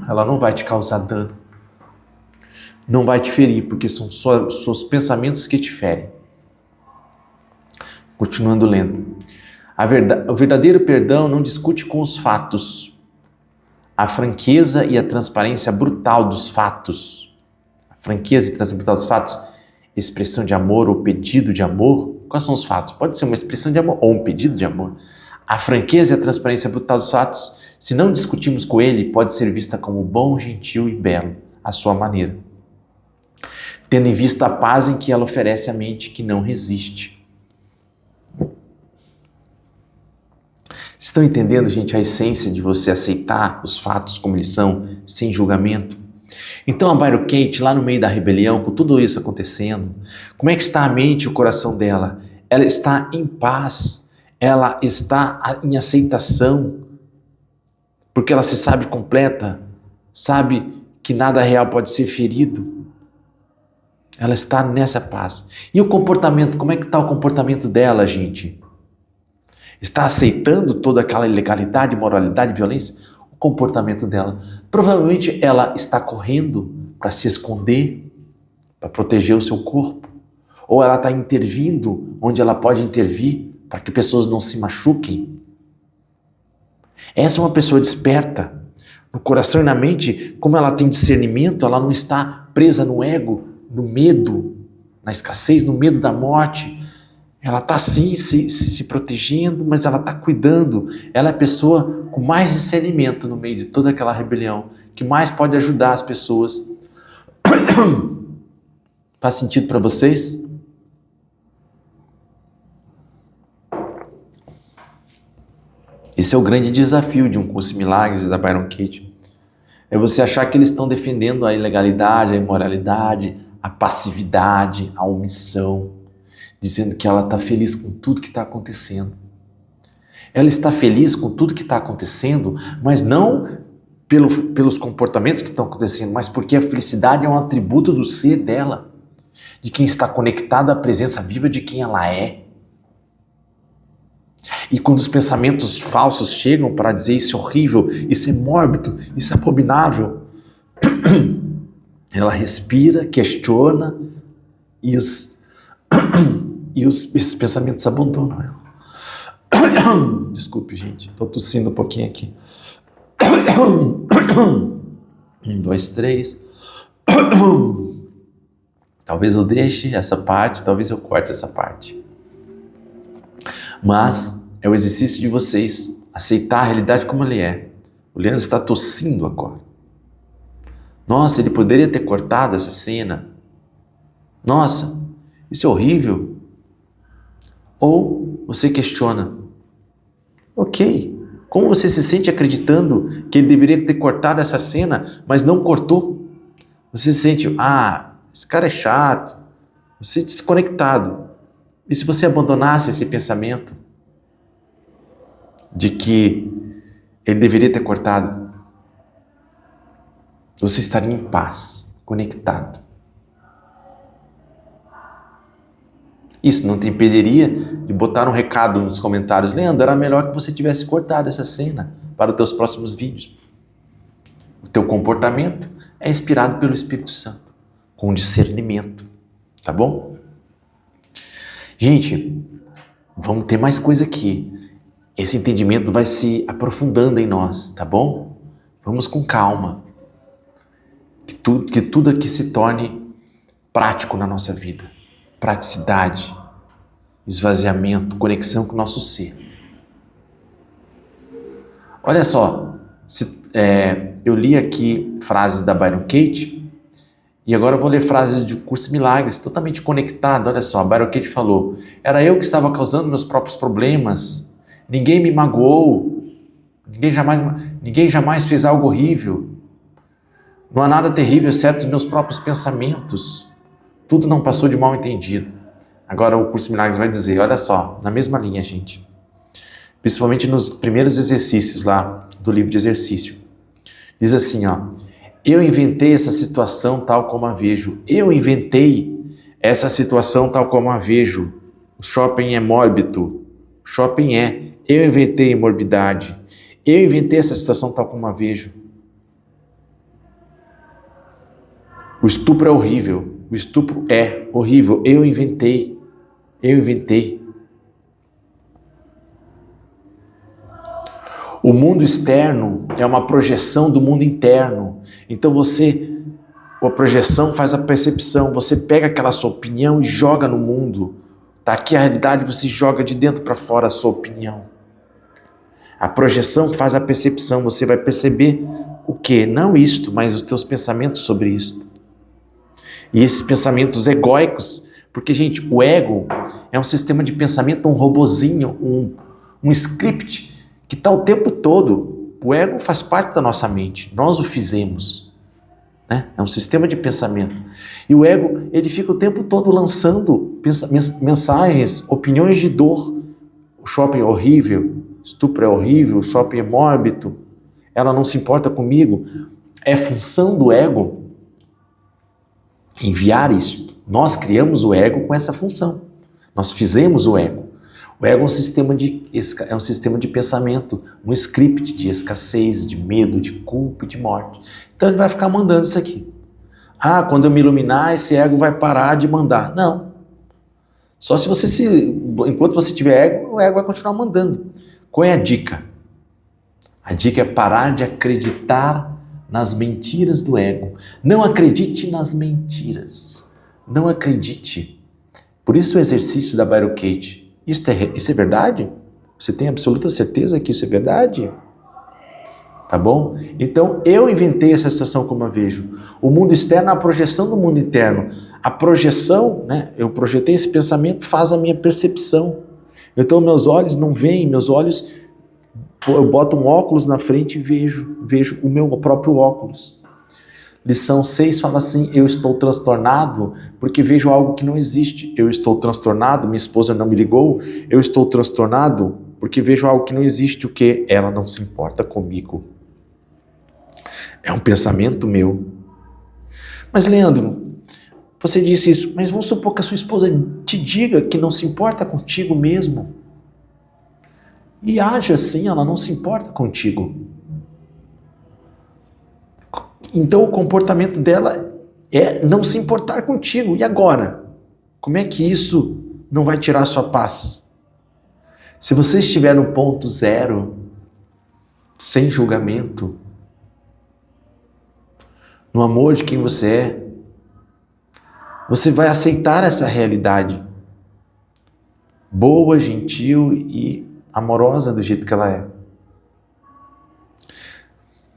Speaker 1: ela não vai te causar dano. Não vai te ferir, porque são só seus pensamentos que te ferem. Continuando lendo. O verdadeiro perdão não discute com os fatos. A franqueza e a transparência brutal dos fatos. A franqueza e transparência brutal dos fatos. Expressão de amor ou pedido de amor. Quais são os fatos? Pode ser uma expressão de amor ou um pedido de amor. A franqueza e a transparência brutal dos fatos, se não discutirmos com ele, pode ser vista como bom, gentil e belo, à sua maneira. Tendo em vista a paz em que ela oferece à mente que não resiste. Estão entendendo, gente, a essência de você aceitar os fatos como eles são, sem julgamento? Então a Byron Katie, lá no meio da rebelião, com tudo isso acontecendo, como é que está a mente e o coração dela? Ela está em paz, ela está em aceitação, porque ela se sabe completa, sabe que nada real pode ser ferido. Ela está nessa paz. E o comportamento, como é que está o comportamento dela, gente? Está aceitando toda aquela ilegalidade, moralidade, violência? O comportamento dela. Provavelmente ela está correndo para se esconder, para proteger o seu corpo. Ou ela está intervindo onde ela pode intervir para que pessoas não se machuquem. Essa é uma pessoa desperta. No coração e na mente, como ela tem discernimento, ela não está presa no ego, no medo, na escassez, no medo da morte. Ela está sim se protegendo, mas ela está cuidando. Ela é a pessoa com mais discernimento no meio de toda aquela rebelião, que mais pode ajudar as pessoas. Faz sentido para vocês? Esse é o grande desafio de um curso de milagres e da Byron Katie. É você achar que eles estão defendendo a ilegalidade, a imoralidade, a passividade, a omissão, dizendo que ela está feliz com tudo que está acontecendo. Ela está feliz com tudo que está acontecendo, mas não pelos comportamentos que estão acontecendo, mas porque a felicidade é um atributo do ser dela, de quem está conectado à presença viva de quem ela é. E quando os pensamentos falsos chegam para dizer isso é horrível, isso é mórbido, isso é abominável, ela respira, questiona e esses pensamentos abandonam ela. Desculpe, gente, estou tossindo um pouquinho aqui. 1, 2, 3. Talvez eu deixe essa parte, talvez eu corte essa parte. Mas é o exercício de vocês aceitar a realidade como ela é. O Leandro está tossindo agora. Nossa, ele poderia ter cortado essa cena. Nossa, isso é horrível. Ou você questiona, ok, como você se sente acreditando que ele deveria ter cortado essa cena, mas não cortou? Você se sente, esse cara é chato, você é desconectado. E se você abandonasse esse pensamento de que ele deveria ter cortado, você estaria em paz, conectado. Isso não te impediria de botar um recado nos comentários, Leandro, era melhor que você tivesse cortado essa cena para os teus próximos vídeos. O teu comportamento é inspirado pelo Espírito Santo, com discernimento, tá bom? Gente, vamos ter mais coisa aqui. Esse entendimento vai se aprofundando em nós, tá bom? Vamos com calma. Que tudo aqui se torne prático na nossa vida. Praticidade, esvaziamento, conexão com o nosso ser. Olha só, eu li aqui frases da Byron Katie e agora eu vou ler frases de Curso de Milagres, totalmente conectado. Olha só, a Byron Katie falou, era eu que estava causando meus próprios problemas, ninguém me magoou, ninguém jamais fez algo horrível, não há nada terrível exceto os meus próprios pensamentos. Tudo não passou de mal entendido. Agora o Curso de Milagres vai dizer, olha só, na mesma linha, gente. Principalmente nos primeiros exercícios lá do livro de exercício. Diz assim, eu inventei essa situação tal como a vejo. Eu inventei essa situação tal como a vejo. O shopping é mórbido. O shopping é. Eu inventei morbidade. Eu inventei essa situação tal como a vejo. O estupro é horrível. O estupro é horrível. Eu inventei. Eu inventei. O mundo externo é uma projeção do mundo interno. Então a projeção faz a percepção. Você pega aquela sua opinião e joga no mundo. Tá aqui a realidade, você joga de dentro para fora a sua opinião. A projeção faz a percepção. Você vai perceber o quê? Não isto, mas os teus pensamentos sobre isto. E esses pensamentos egóicos, porque, gente, o ego é um sistema de pensamento, um robozinho, um script que está o tempo todo. O ego faz parte da nossa mente, nós o fizemos, né? É um sistema de pensamento. E o ego, ele fica o tempo todo lançando mensagens, opiniões de dor. O shopping é horrível, o estupro é horrível, o shopping é mórbido, ela não se importa comigo. É função do ego enviar isso. Nós criamos o ego com essa função. Nós fizemos o ego. O ego é um sistema de pensamento, um script de escassez, de medo, de culpa e de morte. Então ele vai ficar mandando isso aqui. Quando eu me iluminar, esse ego vai parar de mandar. Não. Só se enquanto você tiver ego, o ego vai continuar mandando. Qual é a dica? A dica é parar de acreditar nas mentiras do ego. Não acredite nas mentiras. Não acredite. Por isso o exercício da Byron Katie. Isso é verdade? Você tem absoluta certeza que isso é verdade? Tá bom? Então, eu inventei essa situação como eu vejo. O mundo externo é a projeção do mundo interno. A projeção, né? Eu projetei esse pensamento, faz a minha percepção. Então, meus olhos não veem, meus olhos... Eu boto um óculos na frente e vejo o meu próprio óculos. Lição 6 fala assim, eu estou transtornado porque vejo algo que não existe. Eu estou transtornado, minha esposa não me ligou. Eu estou transtornado porque vejo algo que não existe, o que? Ela não se importa comigo. É um pensamento meu. Mas Leandro, você disse isso, mas vamos supor que a sua esposa te diga que não se importa contigo mesmo. E age assim, ela não se importa contigo. Então o comportamento dela é não se importar contigo. E agora? Como é que isso não vai tirar a sua paz? Se você estiver no ponto zero, sem julgamento, no amor de quem você é, você vai aceitar essa realidade boa, gentil e amorosa do jeito que ela é.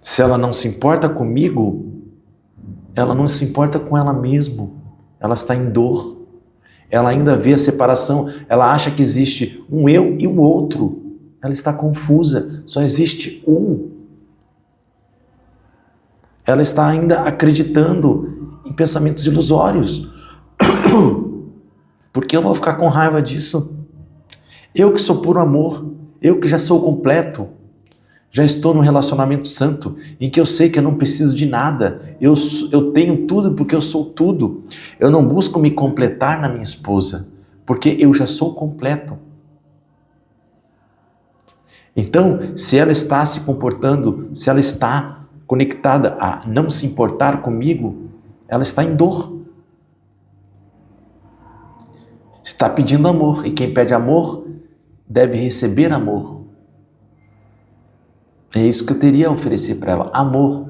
Speaker 1: Se ela não se importa comigo, ela não se importa com ela mesma. Ela está em dor. Ela ainda vê a separação. Ela acha que existe um eu e o outro. Ela está confusa. Só existe um. Ela está ainda acreditando em pensamentos ilusórios. Por que eu vou ficar com raiva disso? Eu que sou puro amor. Eu que já sou completo. Já estou num relacionamento santo, em que eu sei que eu não preciso de nada. Eu tenho tudo porque eu sou tudo. Eu não busco me completar na minha esposa, porque eu já sou completo. Então, se ela está se comportando, se ela está conectada a não se importar comigo, ela está em dor. Está pedindo amor, e quem pede amor deve receber amor. É isso que eu teria a oferecer para ela, amor.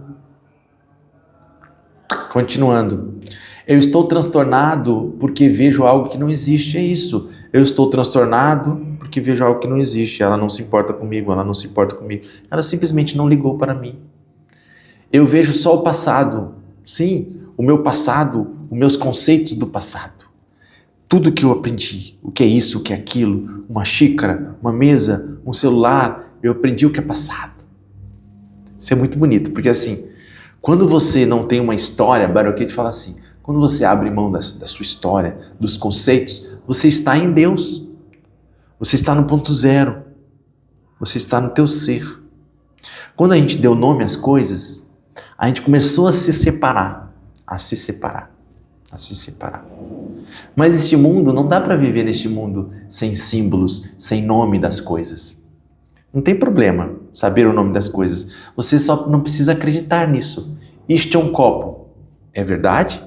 Speaker 1: Continuando. Eu estou transtornado porque vejo algo que não existe, é isso. Eu estou transtornado porque vejo algo que não existe. Ela não se importa comigo, ela não se importa comigo. Ela simplesmente não ligou para mim. Eu vejo só o passado. Sim, o meu passado, os meus conceitos do passado. Tudo que eu aprendi, o que é isso, o que é aquilo, uma xícara, uma mesa, um celular, eu aprendi o que é passado. Isso é muito bonito, porque assim, quando você não tem uma história, Byron Katie fala assim, quando você abre mão da sua história, dos conceitos, você está em Deus. Você está no ponto zero. Você está no teu ser. Quando a gente deu nome às coisas, a gente começou a se separar, a se separar, a se separar. Mas este mundo, não dá para viver neste mundo sem símbolos, sem nome das coisas. Não tem problema saber o nome das coisas. Você só não precisa acreditar nisso. Isto é um copo. É verdade?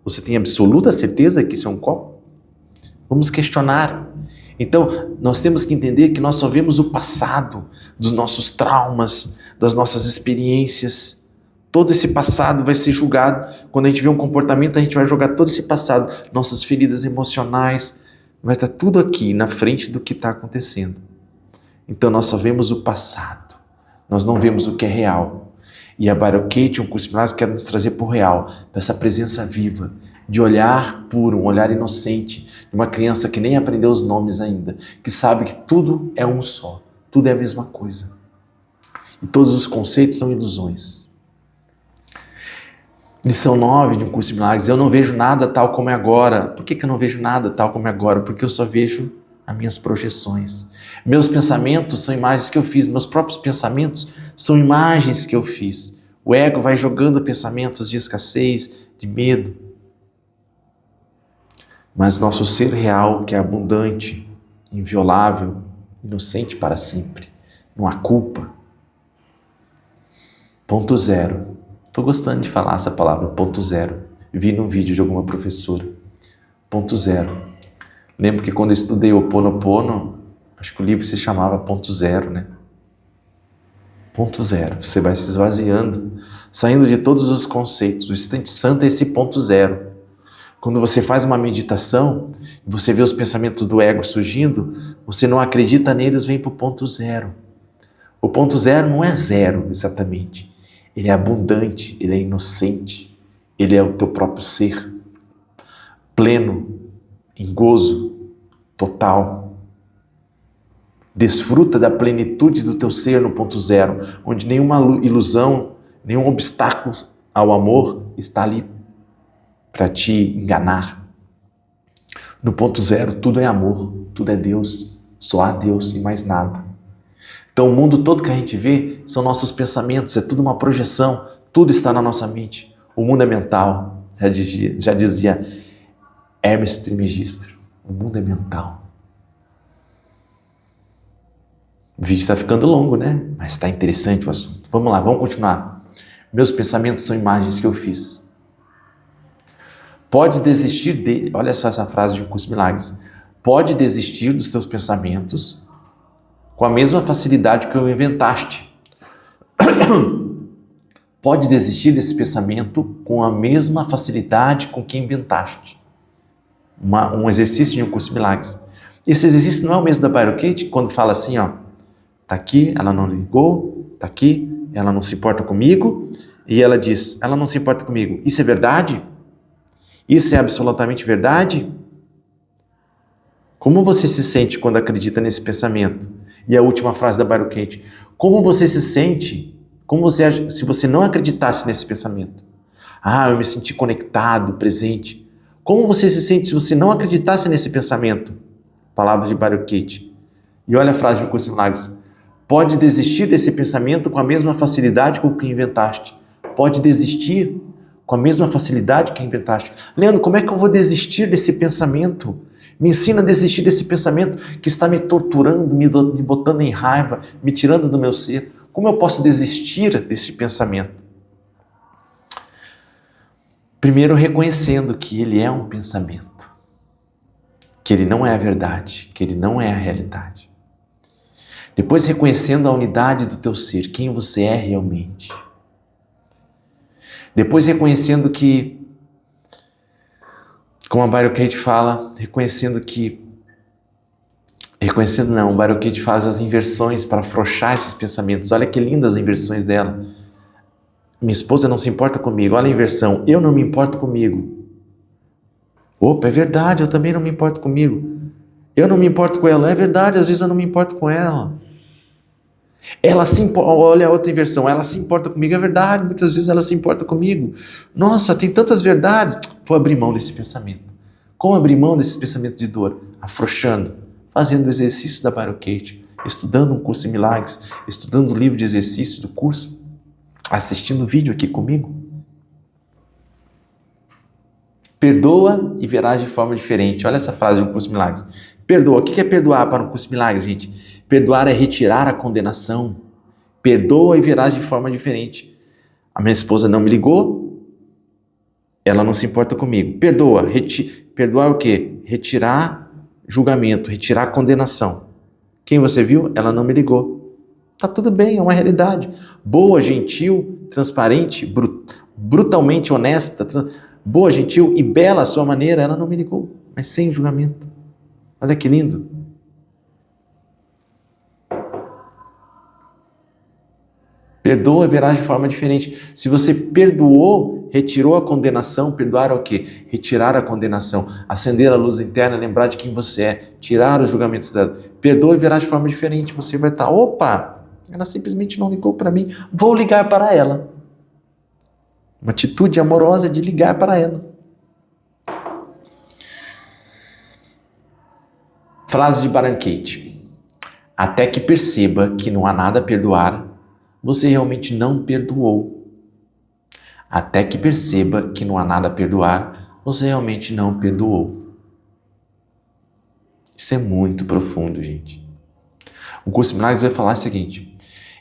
Speaker 1: Você tem absoluta certeza que isso é um copo? Vamos questionar. Então, nós temos que entender que nós só vemos o passado dos nossos traumas, das nossas experiências. Todo esse passado vai ser julgado. Quando a gente vê um comportamento, a gente vai jogar todo esse passado. Nossas feridas emocionais. Vai estar tudo aqui na frente do que está acontecendo. Então nós só vemos o passado, nós não vemos o que é real. E a Byron Katie, um curso de milagres, quer nos trazer para o real, para essa presença viva, de olhar puro, um olhar inocente, de uma criança que nem aprendeu os nomes ainda, que sabe que tudo é um só, tudo é a mesma coisa. E todos os conceitos são ilusões. Lição 9 de um curso de milagres, eu não vejo nada tal como é agora. Por que eu não vejo nada tal como é agora? Porque eu só vejo as minhas projeções. Meus pensamentos são imagens que eu fiz, meus próprios pensamentos são imagens que eu fiz. O ego vai jogando pensamentos de escassez, de medo. Mas nosso ser real, que é abundante, inviolável, inocente para sempre, não há culpa. Ponto zero. Estou gostando de falar essa palavra, ponto zero. Vi num vídeo de alguma professora. Ponto zero. Lembro que quando eu estudei o Ho'oponopono, acho que o livro se chamava Ponto Zero, né? Ponto zero. Você vai se esvaziando, saindo de todos os conceitos. O instante santo é esse ponto zero. Quando você faz uma meditação e você vê os pensamentos do ego surgindo, você não acredita neles, vem para o ponto zero. O ponto zero não é zero exatamente. Ele é abundante, ele é inocente, ele é o teu próprio ser, pleno, em gozo total. Desfruta da plenitude do teu ser no ponto zero, onde nenhuma ilusão, nenhum obstáculo ao amor está ali para te enganar. No ponto zero, tudo é amor, tudo é Deus, só há Deus e mais nada. Então o mundo todo que a gente vê são nossos pensamentos, é tudo uma projeção, tudo está na nossa mente. O mundo é mental, já dizia Hermes Trismegisto, o mundo é mental. O vídeo está ficando longo, né? Mas está interessante o assunto. Vamos lá, vamos continuar. Meus pensamentos são imagens que eu fiz. Pode desistir dele. Olha só essa frase de Um Curso de Milagres. Pode desistir dos teus pensamentos com a mesma facilidade que o inventaste. Pode desistir desse pensamento com a mesma facilidade com que inventaste. Um exercício de Um Curso de Milagres. Esse exercício não é o mesmo da Byron Katie, quando fala assim, ó, tá aqui, ela não ligou, tá aqui, ela não se importa comigo, e ela diz, ela não se importa comigo. Isso é verdade? Isso é absolutamente verdade? Como você se sente quando acredita nesse pensamento? E a última frase da Byron Katie, como você se sente se você não acreditasse nesse pensamento? Ah, eu me senti conectado, presente. Como você se sente se você não acreditasse nesse pensamento? Palavras de Byron Katie. E olha a frase do Curso de Milagres. Pode desistir desse pensamento com a mesma facilidade com que inventaste. Pode desistir com a mesma facilidade que inventaste. Leandro, como é que eu vou desistir desse pensamento? Me ensina a desistir desse pensamento que está me torturando, me botando em raiva, me tirando do meu ser. Como eu posso desistir desse pensamento? Primeiro, reconhecendo que ele é um pensamento, que ele não é a verdade, que ele não é a realidade. Depois, reconhecendo a unidade do teu ser, quem você é realmente. Depois, reconhecendo que, como a Byron Katie fala, o Byron Katie faz as inversões para afrouxar esses pensamentos. Olha que lindas as inversões dela. Minha esposa não se importa comigo. Olha a inversão. Eu não me importo comigo. Opa, é verdade, eu também não me importo comigo. Eu não me importo com ela. É verdade, às vezes eu não me importo com ela. Ela se importa, olha a outra inversão, ela se importa comigo, é verdade, muitas vezes ela se importa comigo. Nossa, tem tantas verdades. Vou abrir mão desse pensamento. Como abrir mão desse pensamento de dor? Afrouxando, fazendo o exercício da Byron Katie, estudando Um Curso de Milagres, estudando o livro de exercícios do curso, assistindo o vídeo aqui comigo. Perdoa e verás de forma diferente. Olha essa frase de Um Curso de Milagres. Perdoa. O que é perdoar para Um Curso de Milagres, gente? Perdoar é retirar a condenação. Perdoa e verás de forma diferente. A minha esposa não me ligou, ela não se importa comigo. Perdoa. Perdoar é o quê? Retirar julgamento, retirar condenação. Quem você viu? Ela não me ligou. Tá tudo bem, é uma realidade. Boa, gentil, transparente, brutalmente honesta, boa, gentil e bela à sua maneira, ela não me ligou, mas sem julgamento. Olha que lindo. Perdoa e verás de forma diferente. Se você perdoou, retirou a condenação, perdoar é o quê? Retirar a condenação, acender a luz interna, lembrar de quem você é, tirar os julgamentos dela. Perdoa e verás de forma diferente. Você vai estar, opa, ela simplesmente não ligou para mim, vou ligar para ela. Uma atitude amorosa de ligar para ela. Frase de Byron Katie. Até que perceba que não há nada a perdoar, você realmente não perdoou. Até que perceba que não há nada a perdoar, você realmente não perdoou. Isso é muito profundo, gente. O Curso de Milagres vai falar o seguinte: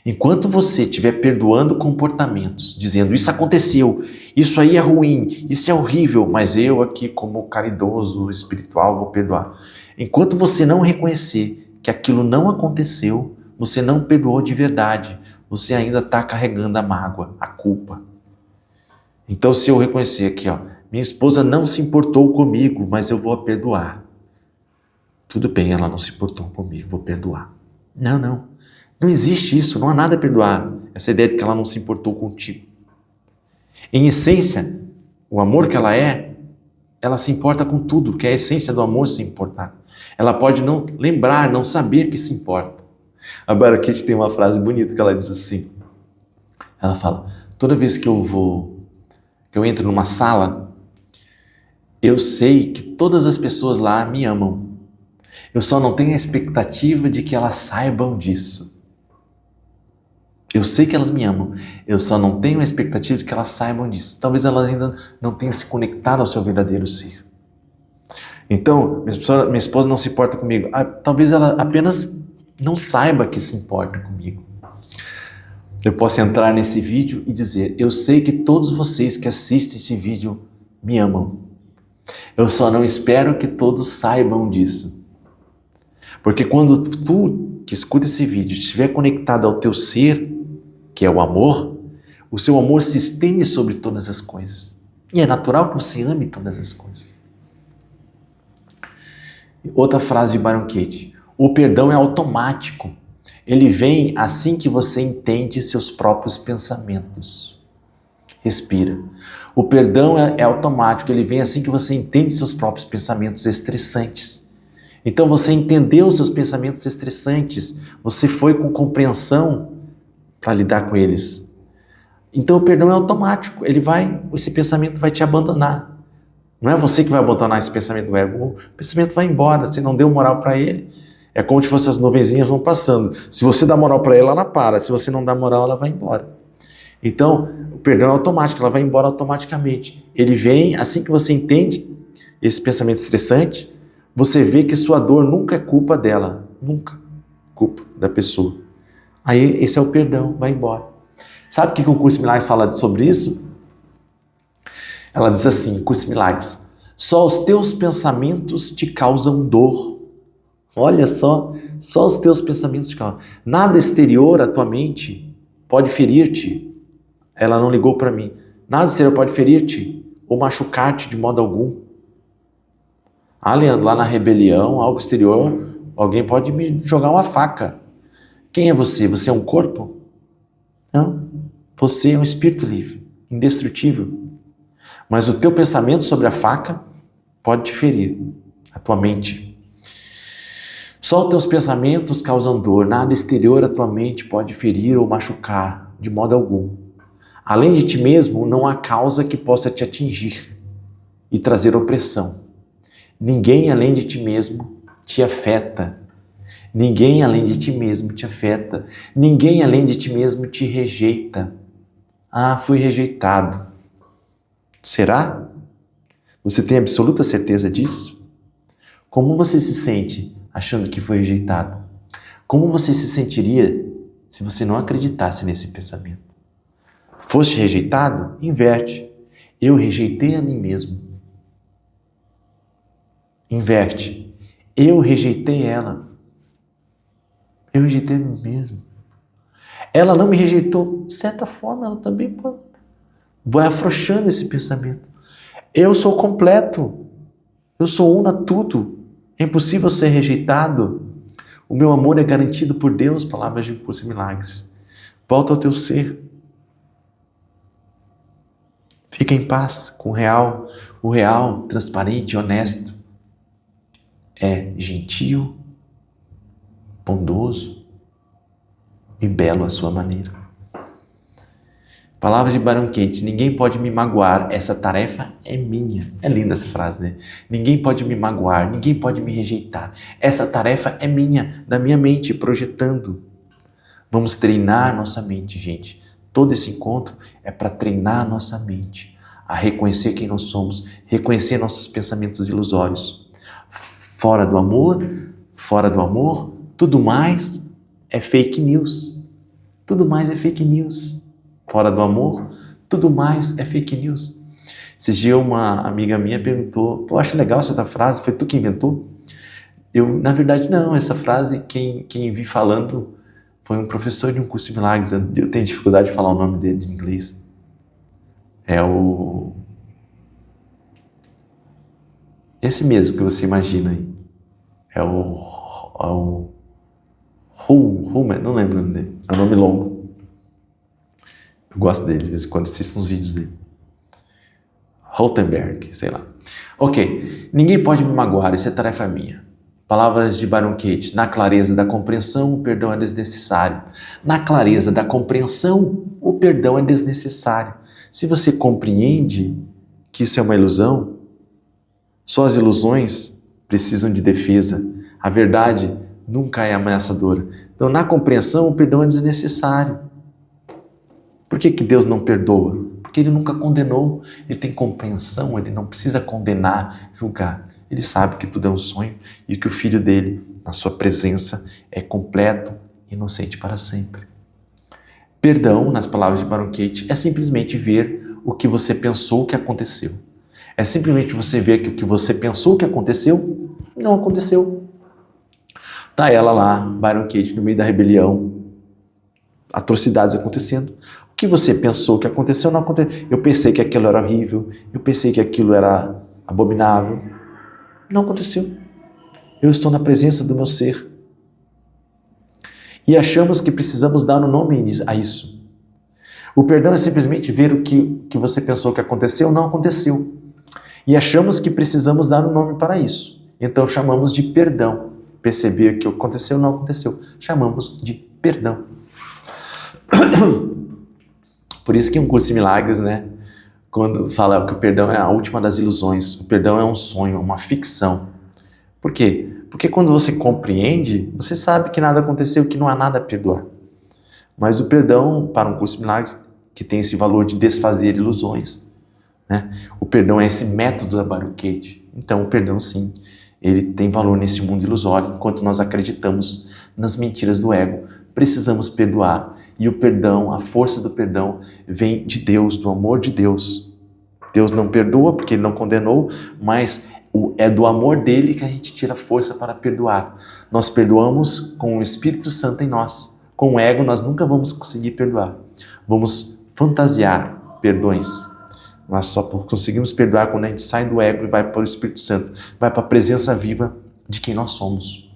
Speaker 1: enquanto você estiver perdoando comportamentos, dizendo isso aconteceu, isso aí é ruim, isso é horrível, mas eu aqui como caridoso, espiritual, vou perdoar. Enquanto você não reconhecer que aquilo não aconteceu, você não perdoou de verdade. Você ainda está carregando a mágoa, a culpa. Então, se eu reconhecer aqui, ó, Minha esposa não se importou comigo, mas eu vou a perdoar. Tudo bem, ela não se importou comigo, vou perdoar. Não, não. Não existe isso, não há nada a perdoar. Essa ideia de que ela não se importou contigo. Em essência, o amor que ela se importa com tudo, que é a essência do amor se importar. Ela pode não lembrar, não saber que se importa. A Baruch tem uma frase bonita que ela diz assim. Ela fala, toda vez que eu entro numa sala, eu sei que todas as pessoas lá me amam. Eu só não tenho a expectativa de que elas saibam disso. Eu sei que elas me amam, eu só não tenho a expectativa de que elas saibam disso. Talvez elas ainda não tenham se conectado ao seu verdadeiro ser. Então, minha esposa não se importa comigo. Talvez ela apenas não saiba que se importa comigo. Eu posso entrar nesse vídeo e dizer, eu sei que todos vocês que assistem esse vídeo me amam. Eu só não espero que todos saibam disso. Porque quando tu que escuta esse vídeo estiver conectado ao teu ser, que é o amor, o seu amor se estende sobre todas as coisas. E é natural que você ame todas as coisas. Outra frase de Byron Katie. O perdão é automático. Ele vem assim que você entende seus próprios pensamentos. Respira. O perdão é automático. Ele vem assim que você entende seus próprios pensamentos estressantes. Então você entendeu os seus pensamentos estressantes. Você foi com compreensão para lidar com eles. Então o perdão é automático, esse pensamento vai te abandonar. Não é você que vai abandonar esse pensamento do ego, o pensamento vai embora, você não deu moral para ele. É como se fosse as nuvenzinhas vão passando. Se você dá moral para ela para. Se você não dá moral, ela vai embora. Então, o perdão é automático, ela vai embora automaticamente. Ele vem assim que você entende esse pensamento estressante, você vê que sua dor nunca é culpa dela, nunca culpa da pessoa. Aí esse é o perdão, vai embora. Sabe o que o Curso de Milagres fala sobre isso? Ela diz assim, Curso de Milagres, só os teus pensamentos te causam dor. Olha só os teus pensamentos te causam. Nada exterior à tua mente pode ferir-te. Ela não ligou para mim. Nada exterior pode ferir-te ou machucar-te de modo algum. Leandro, lá na rebelião, algo exterior, alguém pode me jogar uma faca. Quem é você? Você é um corpo? Não. Você é um espírito livre, indestrutível. Mas o teu pensamento sobre a faca pode te ferir, a tua mente. Só os teus pensamentos causam dor, nada exterior à tua mente pode ferir ou machucar, de modo algum. Além de ti mesmo, não há causa que possa te atingir e trazer opressão. Ninguém além de ti mesmo te afeta. Ninguém além de ti mesmo te afeta. Ninguém além de ti mesmo te rejeita. Fui rejeitado. Será? Você tem absoluta certeza disso? Como você se sente achando que foi rejeitado? Como você se sentiria se você não acreditasse nesse pensamento? Foste rejeitado? Inverte. Eu rejeitei a mim mesmo. Inverte. Eu rejeitei ela. Eu rejeitei a mim mesmo. Ela não me rejeitou. De certa forma, ela também vai afrouxando esse pensamento. Eu sou completo. Eu sou una tudo. É impossível ser rejeitado. O meu amor é garantido por Deus, palavras de Curso de Milagres. Volta ao teu ser. Fica em paz com o real. O real, transparente, honesto. É gentil, bondoso e belo à sua maneira. Palavras de Byron Katie, ninguém pode me magoar, essa tarefa é minha. É linda essa frase, né? Ninguém pode me magoar, ninguém pode me rejeitar. Essa tarefa é minha, da minha mente, projetando. Vamos treinar nossa mente, gente. Todo esse encontro é para treinar nossa mente, a reconhecer quem nós somos, reconhecer nossos pensamentos ilusórios. Fora do amor, tudo mais é fake news. Tudo mais é fake news. Fora do amor, tudo mais é fake news. Esses dias uma amiga minha perguntou, acho legal essa frase, foi tu que inventou? Na verdade não, essa frase quem vi falando foi um professor de um curso de milagres, eu tenho dificuldade de falar o nome dele em inglês. É o Esse mesmo que você imagina aí. É o Hume, não lembro o nome dele. É um nome longo. Eu gosto dele, de vez em quando assisto uns vídeos dele. Rothenberg, sei lá. Ok, ninguém pode me magoar, isso é tarefa minha. Palavras de Byron Katie. Na clareza da compreensão, o perdão é desnecessário. Na clareza da compreensão, o perdão é desnecessário. Se você compreende que isso é uma ilusão, só as ilusões precisam de defesa. A verdade nunca é ameaçadora. Então, na compreensão, o perdão é desnecessário. Por que Deus não perdoa? Porque Ele nunca condenou. Ele tem compreensão, Ele não precisa condenar, julgar. Ele sabe que tudo é um sonho e que o Filho dele, na sua presença, é completo, inocente para sempre. Perdão, nas palavras de Byron Katie, é simplesmente ver o que você pensou que aconteceu. É simplesmente você ver que o que você pensou que aconteceu, não aconteceu. Tá ela lá, Byron Katie, no meio da rebelião, atrocidades acontecendo. O que você pensou que aconteceu, não aconteceu. Eu pensei que aquilo era horrível, eu pensei que aquilo era abominável. Não aconteceu. Eu estou na presença do meu ser. E achamos que precisamos dar um nome a isso. O perdão é simplesmente ver o que você pensou que aconteceu, não aconteceu. E achamos que precisamos dar um nome para isso. Então chamamos de perdão. Perceber que aconteceu, não aconteceu. Chamamos de perdão. Por isso que um curso de milagres, né? Quando fala que o perdão é a última das ilusões, o perdão é um sonho, uma ficção. Por quê? Porque quando você compreende, você sabe que nada aconteceu, que não há nada a perdoar. Mas o perdão, para um curso de milagres, que tem esse valor de desfazer ilusões, né? O perdão é esse método da Byron Katie. Então o perdão, sim, ele tem valor nesse mundo ilusório, enquanto nós acreditamos nas mentiras do ego. Precisamos perdoar. E o perdão, a força do perdão, vem de Deus, do amor de Deus. Deus não perdoa porque Ele não condenou, mas é do amor dele que a gente tira força para perdoar. Nós perdoamos com o Espírito Santo em nós. Com o ego nós nunca vamos conseguir perdoar. Vamos fantasiar perdões. Nós só conseguimos perdoar quando a gente sai do ego e vai para o Espírito Santo. Vai para a presença viva de quem nós somos.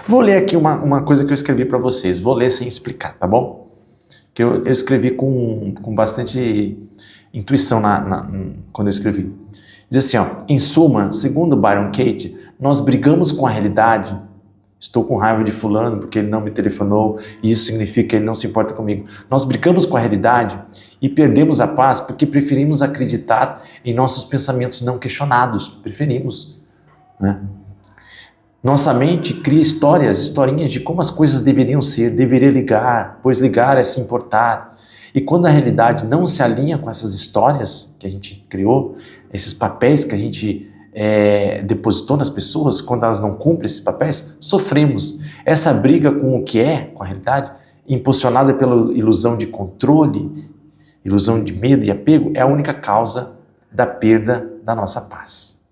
Speaker 1: Vou ler aqui uma coisa que eu escrevi para vocês. Vou ler sem explicar, tá bom? Que eu escrevi com bastante intuição quando eu escrevi. Diz assim, ó, em suma, segundo Byron Katie, nós brigamos com a realidade. Estou com raiva de fulano porque ele não me telefonou e isso significa que ele não se importa comigo. Nós brigamos com a realidade e perdemos a paz porque preferimos acreditar em nossos pensamentos não questionados. Preferimos, né? Nossa mente cria historinhas de como as coisas deveriam ser, deveria ligar, pois ligar é se importar. E quando a realidade não se alinha com essas histórias que a gente criou, esses papéis que a gente depositou nas pessoas, quando elas não cumprem esses papéis, sofremos. Essa briga com o que é, com a realidade, impulsionada pela ilusão de controle, ilusão de medo e apego, é a única causa da perda da nossa paz.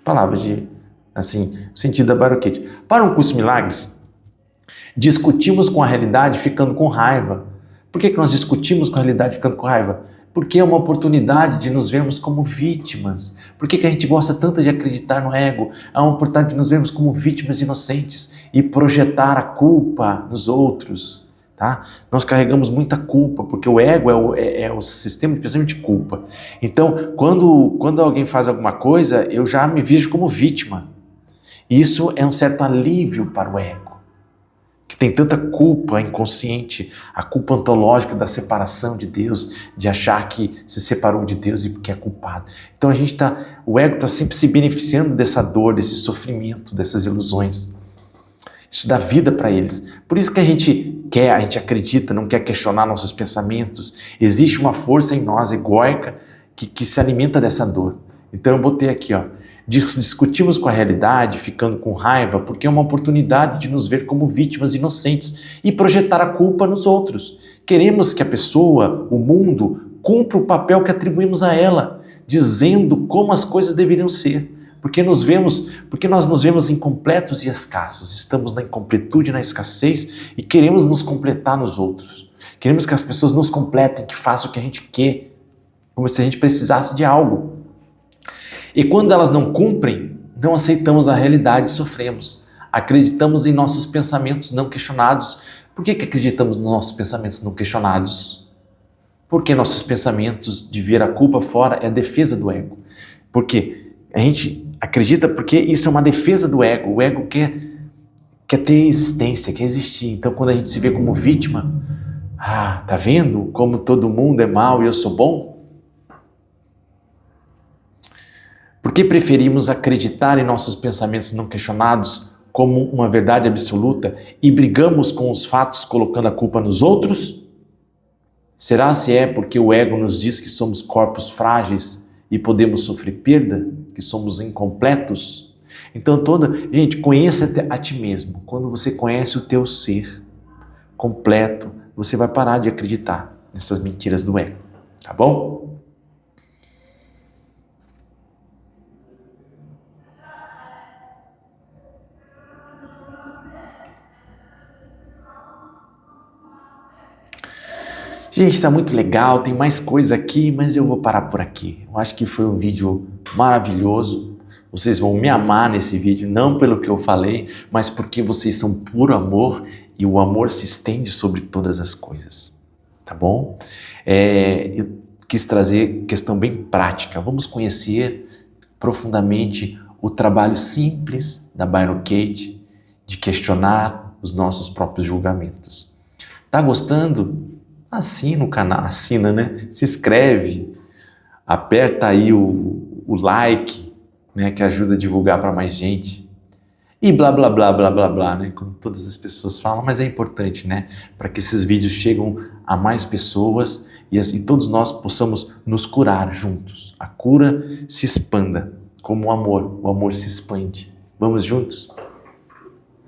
Speaker 1: Palavras de assim, o sentido da Byron Katie. Para um curso de milagres, discutimos com a realidade ficando com raiva. Por que nós discutimos com a realidade ficando com raiva? Porque é uma oportunidade de nos vermos como vítimas. Por que a gente gosta tanto de acreditar no ego? É uma oportunidade de nos vermos como vítimas inocentes e projetar a culpa nos outros. Tá? Nós carregamos muita culpa, porque o ego é o sistema de pensamento de culpa. Então, quando alguém faz alguma coisa, eu já me vejo como vítima. Isso é um certo alívio para o ego, que tem tanta culpa inconsciente, a culpa ontológica da separação de Deus, de achar que se separou de Deus e que é culpado. Então o ego está sempre se beneficiando dessa dor, desse sofrimento, dessas ilusões. Isso dá vida para eles. Por isso que a gente acredita, não quer questionar nossos pensamentos. Existe uma força em nós, egóica, que se alimenta dessa dor. Então eu botei aqui, ó. Discutimos com a realidade, ficando com raiva, porque é uma oportunidade de nos ver como vítimas inocentes e projetar a culpa nos outros. Queremos que a pessoa, o mundo, cumpra o papel que atribuímos a ela, dizendo como as coisas deveriam ser. Porque nós nos vemos incompletos e escassos, estamos na incompletude, na escassez e queremos nos completar nos outros. Queremos que as pessoas nos completem, que façam o que a gente quer, como se a gente precisasse de algo. E quando elas não cumprem, não aceitamos a realidade e sofremos. Acreditamos em nossos pensamentos não questionados. Por que acreditamos nos nossos pensamentos não questionados? Porque nossos pensamentos de ver a culpa fora é a defesa do ego. Porque a gente acredita porque isso é uma defesa do ego. O ego quer ter existência, quer existir. Então quando a gente se vê como vítima, tá vendo como todo mundo é mau e eu sou bom? Por que preferimos acreditar em nossos pensamentos não questionados como uma verdade absoluta e brigamos com os fatos colocando a culpa nos outros? Será se é porque o ego nos diz que somos corpos frágeis e podemos sofrer perda, que somos incompletos? Então gente, conheça a ti mesmo. Quando você conhece o teu ser completo, você vai parar de acreditar nessas mentiras do ego, tá bom? Gente, está muito legal, tem mais coisa aqui, mas eu vou parar por aqui. Eu acho que foi um vídeo maravilhoso. Vocês vão me amar nesse vídeo, não pelo que eu falei, mas porque vocês são puro amor e o amor se estende sobre todas as coisas, tá bom? Eu quis trazer questão bem prática. Vamos conhecer profundamente o trabalho simples da Byron Katie de questionar os nossos próprios julgamentos. Tá gostando? Assina o canal, né? Se inscreve, aperta aí o like, né? Que ajuda a divulgar para mais gente. E blá, blá, blá, blá, blá, blá, né? Como todas as pessoas falam, mas é importante, né? Para que esses vídeos cheguem a mais pessoas e assim todos nós possamos nos curar juntos. A cura se expanda como o amor se expande. Vamos juntos?